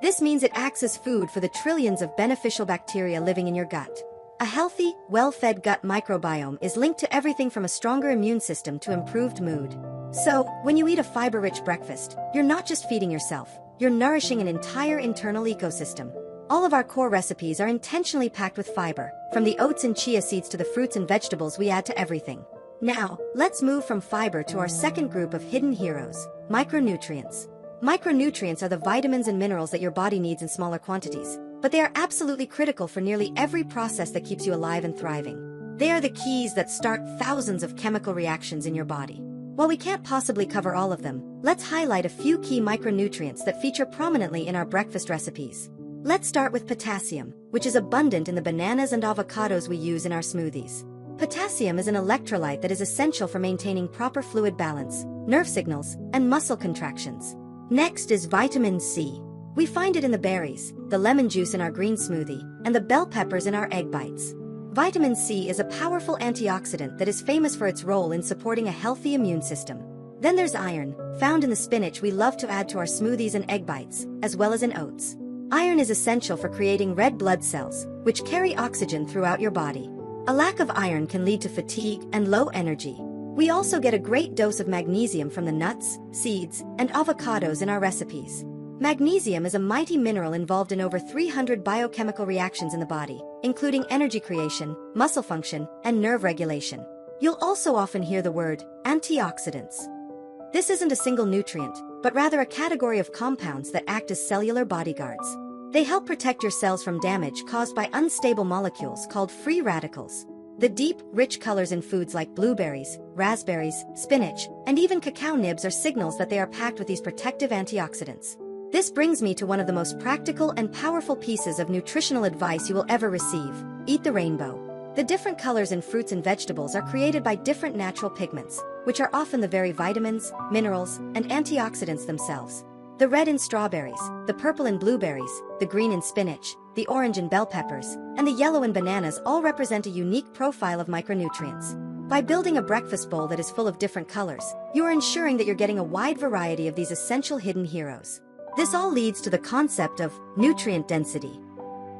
This means it acts as food for the trillions of beneficial bacteria living in your gut. A healthy, well-fed gut microbiome is linked to everything from a stronger immune system to improved mood. So, when you eat a fiber-rich breakfast, you're not just feeding yourself, you're nourishing an entire internal ecosystem. All of our core recipes are intentionally packed with fiber, from the oats and chia seeds to the fruits and vegetables we add to everything. Now, let's move from fiber to our second group of hidden heroes, micronutrients. Micronutrients are the vitamins and minerals that your body needs in smaller quantities, but they are absolutely critical for nearly every process that keeps you alive and thriving. They are the keys that start thousands of chemical reactions in your body. While we can't possibly cover all of them, let's highlight a few key micronutrients that feature prominently in our breakfast recipes. Let's start with potassium, which is abundant in the bananas and avocados we use in our smoothies. Potassium is an electrolyte that is essential for maintaining proper fluid balance, nerve signals, and muscle contractions. Next is vitamin C. We find it in the berries, the lemon juice in our green smoothie, and the bell peppers in our egg bites. Vitamin C is a powerful antioxidant that is famous for its role in supporting a healthy immune system. Then there's iron, found in the spinach we love to add to our smoothies and egg bites, as well as in oats. Iron is essential for creating red blood cells, which carry oxygen throughout your body. A lack of iron can lead to fatigue and low energy. We also get a great dose of magnesium from the nuts, seeds, and avocados in our recipes. Magnesium is a mighty mineral involved in over 300 biochemical reactions in the body, including energy creation, muscle function, and nerve regulation. You'll also often hear the word antioxidants. This isn't a single nutrient, but rather a category of compounds that act as cellular bodyguards. They help protect your cells from damage caused by unstable molecules called free radicals. The deep, rich colors in foods like blueberries, raspberries, spinach, and even cacao nibs are signals that they are packed with these protective antioxidants. This brings me to one of the most practical and powerful pieces of nutritional advice you will ever receive: eat the rainbow. The different colors in fruits and vegetables are created by different natural pigments, which are often the very vitamins, minerals, and antioxidants themselves. The red in strawberries, the purple in blueberries, the green in spinach, the orange in bell peppers, and the yellow in bananas all represent a unique profile of micronutrients. By building a breakfast bowl that is full of different colors, you are ensuring that you're getting a wide variety of these essential hidden heroes. This all leads to the concept of nutrient density.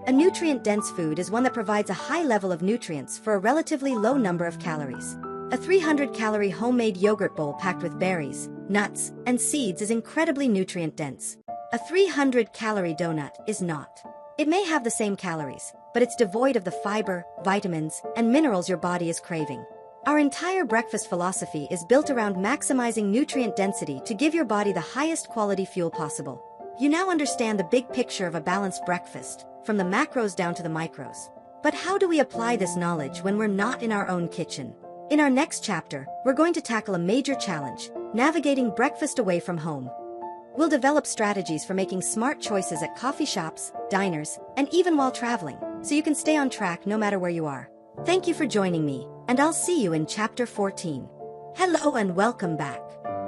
A nutrient-dense food is one that provides a high level of nutrients for a relatively low number of calories. A 300-calorie homemade yogurt bowl packed with berries, nuts, and seeds is incredibly nutrient-dense. A 300-calorie donut is not. It may have the same calories, but it's devoid of the fiber, vitamins, and minerals your body is craving. Our entire breakfast philosophy is built around maximizing nutrient density to give your body the highest quality fuel possible. You now understand the big picture of a balanced breakfast, from the macros down to the micros. But how do we apply this knowledge when we're not in our own kitchen? In our next chapter, we're going to tackle a major challenge: navigating breakfast away from home. We'll develop strategies for making smart choices at coffee shops, diners, and even while traveling, so you can stay on track no matter where you are. Thank you for joining me, and I'll see you in Chapter 14. Hello and welcome back.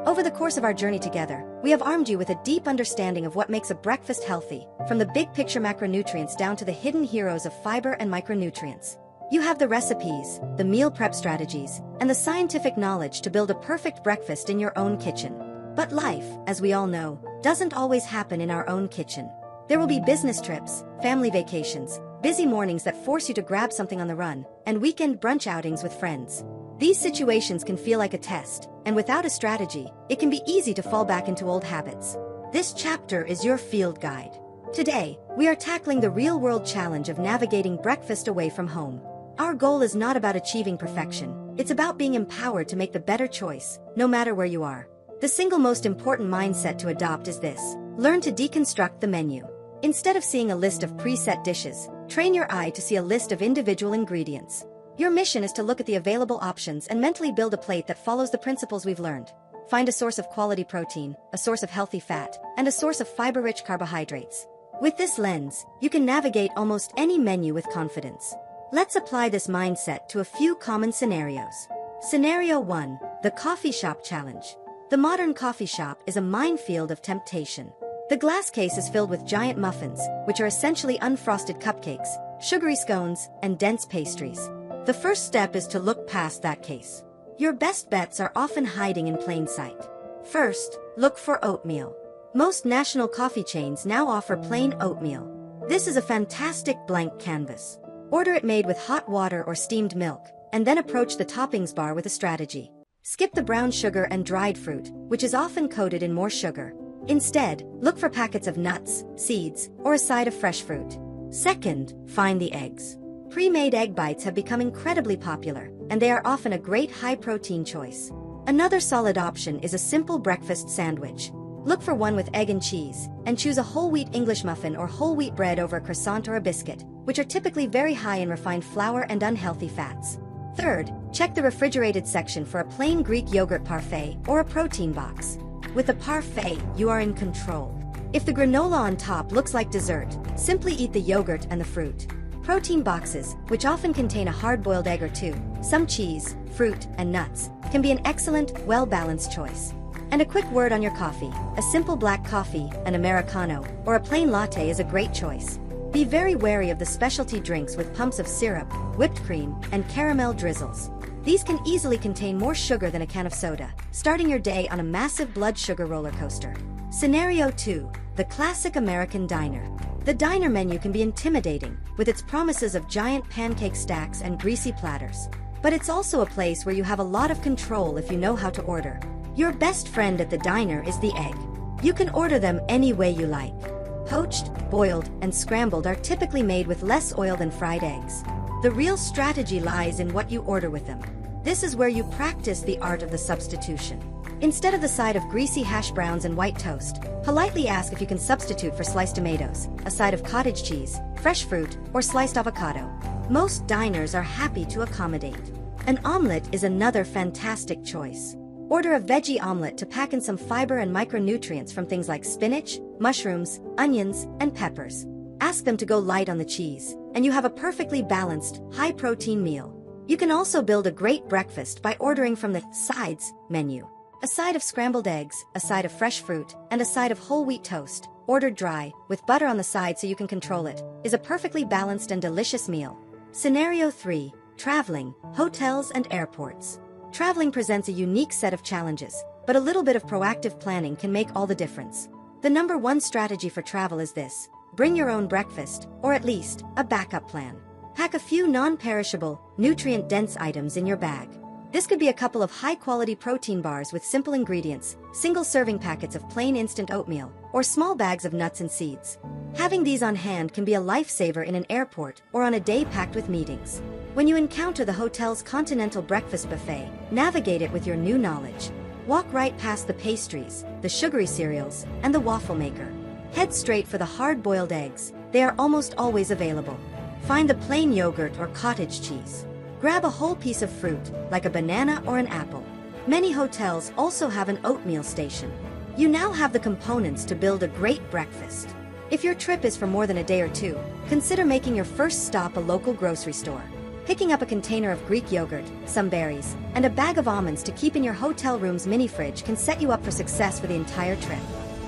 Over the course of our journey together, we have armed you with a deep understanding of what makes a breakfast healthy, from the big picture macronutrients down to the hidden heroes of fiber and micronutrients. You have the recipes, the meal prep strategies, and the scientific knowledge to build a perfect breakfast in your own kitchen. But life, as we all know, doesn't always happen in our own kitchen. There will be business trips, family vacations, busy mornings that force you to grab something on the run, and weekend brunch outings with friends. These situations can feel like a test, and without a strategy, it can be easy to fall back into old habits. This chapter is your field guide. Today, we are tackling the real-world challenge of navigating breakfast away from home. Our goal is not about achieving perfection, it's about being empowered to make the better choice, no matter where you are. The single most important mindset to adopt is this: learn to deconstruct the menu. Instead of seeing a list of preset dishes, train your eye to see a list of individual ingredients. Your mission is to look at the available options and mentally build a plate that follows the principles we've learned. Find a source of quality protein, a source of healthy fat, and a source of fiber-rich carbohydrates. With this lens, you can navigate almost any menu with confidence. Let's apply this mindset to a few common scenarios. Scenario 1: the coffee shop challenge. The modern coffee shop is a minefield of temptation. The glass case is filled with giant muffins, which are essentially unfrosted cupcakes, sugary scones, and dense pastries. The first step is to look past that case. Your best bets are often hiding in plain sight. First, look for oatmeal. Most national coffee chains now offer plain oatmeal. This is a fantastic blank canvas. Order it made with hot water or steamed milk, and then approach the toppings bar with a strategy. Skip the brown sugar and dried fruit, which is often coated in more sugar. Instead, look for packets of nuts, seeds, or a side of fresh fruit. Second, find the eggs. Pre-made egg bites have become incredibly popular, and they are often a great high-protein choice. Another solid option is a simple breakfast sandwich. Look for one with egg and cheese, and choose a whole wheat English muffin or whole wheat bread over a croissant or a biscuit, which are typically very high in refined flour and unhealthy fats. Third, check the refrigerated section for a plain Greek yogurt parfait or a protein box. With a parfait, you are in control. If the granola on top looks like dessert, simply eat the yogurt and the fruit. Protein boxes, which often contain a hard-boiled egg or two, some cheese, fruit, and nuts, can be an excellent, well-balanced choice. And a quick word on your coffee. A simple black coffee, an Americano, or a plain latte is a great choice. Be very wary of the specialty drinks with pumps of syrup, whipped cream, and caramel drizzles. These can easily contain more sugar than a can of soda, starting your day on a massive blood sugar roller coaster. Scenario 2. The classic American diner. The diner menu can be intimidating, with its promises of giant pancake stacks and greasy platters. But it's also a place where you have a lot of control if you know how to order. Your best friend at the diner is the egg. You can order them any way you like. Poached, boiled, and scrambled are typically made with less oil than fried eggs. The real strategy lies in what you order with them. This is where you practice the art of the substitution. Instead of the side of greasy hash browns and white toast, politely ask if you can substitute for sliced tomatoes, a side of cottage cheese, fresh fruit, or sliced avocado. Most diners are happy to accommodate. An omelet is another fantastic choice. Order a veggie omelet to pack in some fiber and micronutrients from things like spinach, mushrooms, onions, and peppers. Ask them to go light on the cheese, and you have a perfectly balanced, high-protein meal. You can also build a great breakfast by ordering from the sides menu. A side of scrambled eggs, a side of fresh fruit, and a side of whole wheat toast, ordered dry, with butter on the side so you can control it, is a perfectly balanced and delicious meal. Scenario 3. Traveling, hotels and airports. Traveling presents a unique set of challenges, but a little bit of proactive planning can make all the difference. The number one strategy for travel is this: bring your own breakfast, or at least, a backup plan. Pack a few non-perishable, nutrient-dense items in your bag. This could be a couple of high-quality protein bars with simple ingredients, single-serving packets of plain instant oatmeal, or small bags of nuts and seeds. Having these on hand can be a lifesaver in an airport or on a day packed with meetings. When you encounter the hotel's continental breakfast buffet, navigate it with your new knowledge. Walk right past the pastries, the sugary cereals, and the waffle maker. Head straight for the hard-boiled eggs. They are almost always available. Find the plain yogurt or cottage cheese. Grab a whole piece of fruit, like a banana or an apple. Many hotels also have an oatmeal station. You now have the components to build a great breakfast. If your trip is for more than a day or two, consider making your first stop a local grocery store. Picking up a container of Greek yogurt, some berries, and a bag of almonds to keep in your hotel room's mini fridge can set you up for success for the entire trip.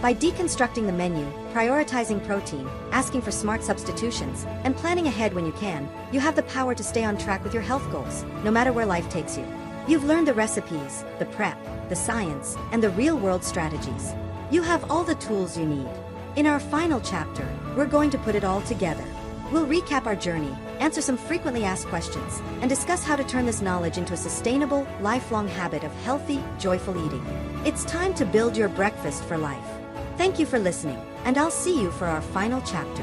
By deconstructing the menu, prioritizing protein, asking for smart substitutions, and planning ahead when you can, you have the power to stay on track with your health goals, no matter where life takes you. You've learned the recipes, the prep, the science, and the real-world strategies. You have all the tools you need. In our final chapter, we're going to put it all together. We'll recap our journey, answer some frequently asked questions, and discuss how to turn this knowledge into a sustainable, lifelong habit of healthy, joyful eating. It's time to build your breakfast for life. Thank you for listening, and I'll see you for our final chapter.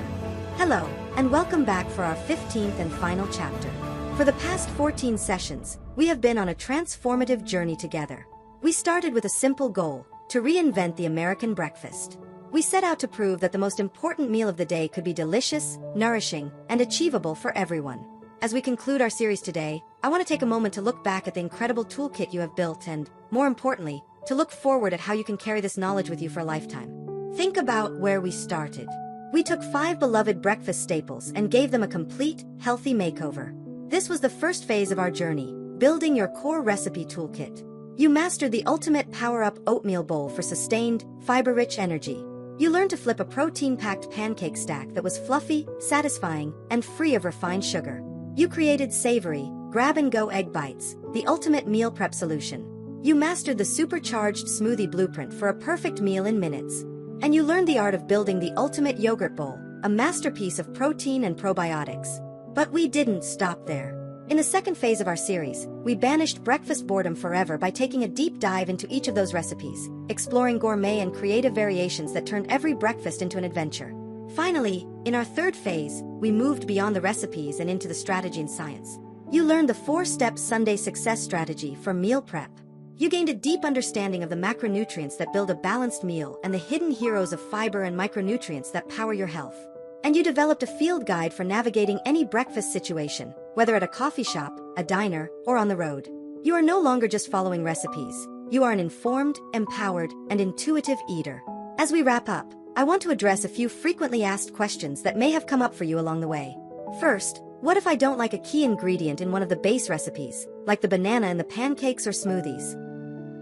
Hello, and welcome back for our 15th and final chapter. For the past 14 sessions, we have been on a transformative journey together. We started with a simple goal: to reinvent the American breakfast. We set out to prove that the most important meal of the day could be delicious, nourishing, and achievable for everyone. As we conclude our series today, I want to take a moment to look back at the incredible toolkit you have built and, more importantly, to look forward at how you can carry this knowledge with you for a lifetime. Think about where we started. We took 5 beloved breakfast staples and gave them a complete, healthy makeover. This was the first phase of our journey, building your core recipe toolkit. You mastered the ultimate power-up oatmeal bowl for sustained, fiber-rich energy. You learned to flip a protein-packed pancake stack that was fluffy, satisfying, and free of refined sugar. You created savory, grab-and-go egg bites, the ultimate meal prep solution. You mastered the supercharged smoothie blueprint for a perfect meal in minutes. And you learned the art of building the ultimate yogurt bowl, a masterpiece of protein and probiotics. But we didn't stop there. In the second phase of our series, we banished breakfast boredom forever by taking a deep dive into each of those recipes, exploring gourmet and creative variations that turned every breakfast into an adventure. Finally, in our third phase, we moved beyond the recipes and into the strategy and science. You learned the 4-step Sunday success strategy for meal prep. You gained a deep understanding of the macronutrients that build a balanced meal and the hidden heroes of fiber and micronutrients that power your health. And you developed a field guide for navigating any breakfast situation, whether at a coffee shop, a diner, or on the road. You are no longer just following recipes. You are an informed, empowered, and intuitive eater. As we wrap up, I want to address a few frequently asked questions that may have come up for you along the way. First, what if I don't like a key ingredient in one of the base recipes, like the banana in the pancakes or smoothies?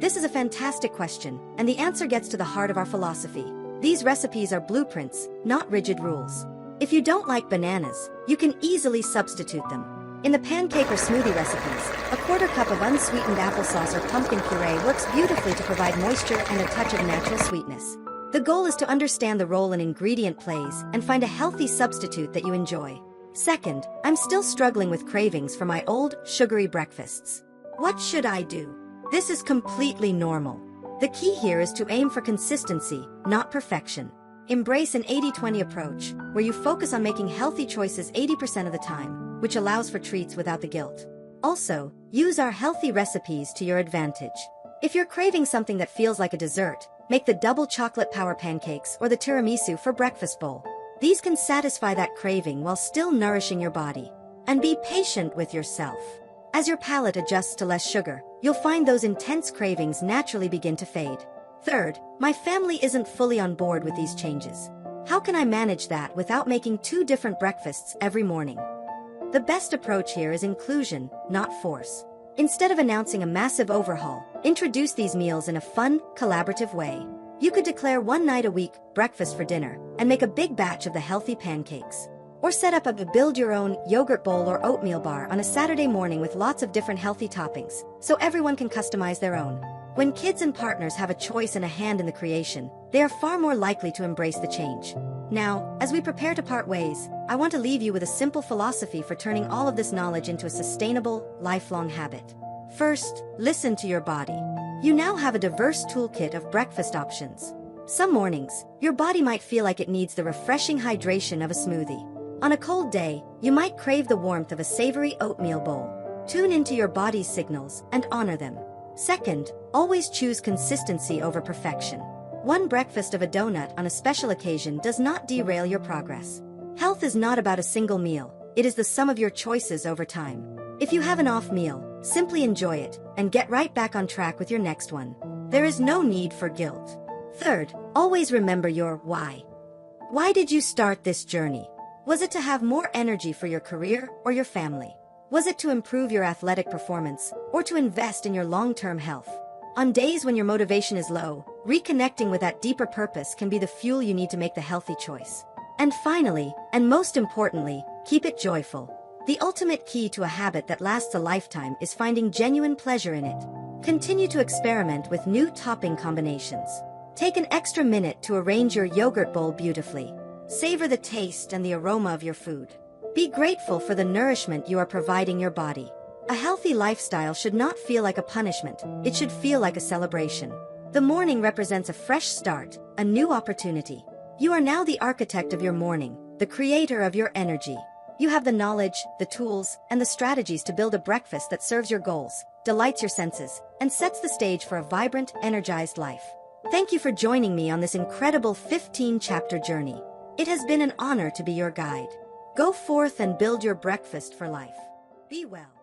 This is a fantastic question, and the answer gets to the heart of our philosophy. These recipes are blueprints, not rigid rules. If you don't like bananas, you can easily substitute them. In the pancake or smoothie recipes, a quarter cup of unsweetened applesauce or pumpkin puree works beautifully to provide moisture and a touch of natural sweetness. The goal is to understand the role an ingredient plays and find a healthy substitute that you enjoy. Second, I'm still struggling with cravings for my old, sugary breakfasts. What should I do? This is completely normal. The key here is to aim for consistency, not perfection. Embrace an 80-20 approach, where you focus on making healthy choices 80% of the time, which allows for treats without the guilt. Also, use our healthy recipes to your advantage. If you're craving something that feels like a dessert, make the double chocolate power pancakes or the tiramisu for breakfast bowl. These can satisfy that craving while still nourishing your body. And be patient with yourself. As your palate adjusts to less sugar, you'll find those intense cravings naturally begin to fade. Third, my family isn't fully on board with these changes. How can I manage that without making 2 different breakfasts every morning? The best approach here is inclusion, not force. Instead of announcing a massive overhaul, introduce these meals in a fun, collaborative way. You could declare one night a week breakfast for dinner and make a big batch of the healthy pancakes. Or set up a build-your-own yogurt bowl or oatmeal bar on a Saturday morning with lots of different healthy toppings, so everyone can customize their own. When kids and partners have a choice and a hand in the creation, they are far more likely to embrace the change. Now, as we prepare to part ways, I want to leave you with a simple philosophy for turning all of this knowledge into a sustainable, lifelong habit. First, listen to your body. You now have a diverse toolkit of breakfast options. Some mornings, your body might feel like it needs the refreshing hydration of a smoothie. On a cold day, you might crave the warmth of a savory oatmeal bowl. Tune into your body's signals and honor them. Second, always choose consistency over perfection. One breakfast of a donut on a special occasion does not derail your progress. Health is not about a single meal, it is the sum of your choices over time. If you have an off meal, simply enjoy it and get right back on track with your next one. There is no need for guilt. Third, always remember your why. Why did you start this journey? Was it to have more energy for your career or your family? Was it to improve your athletic performance or to invest in your long-term health? On days when your motivation is low, reconnecting with that deeper purpose can be the fuel you need to make the healthy choice. And finally, and most importantly, keep it joyful. The ultimate key to a habit that lasts a lifetime is finding genuine pleasure in it. Continue to experiment with new topping combinations. Take an extra minute to arrange your yogurt bowl beautifully. Savor the taste and the aroma of your food. Be grateful for the nourishment you are providing your body. A healthy lifestyle should not feel like a punishment, it should feel like a celebration. The morning represents a fresh start, a new opportunity. You are now the architect of your morning, the creator of your energy. You have the knowledge, the tools, and the strategies to build a breakfast that serves your goals, delights your senses, and sets the stage for a vibrant, energized life. Thank you for joining me on this incredible 15-chapter journey. It has been an honor to be your guide. Go forth and build your breakfast for life. Be well.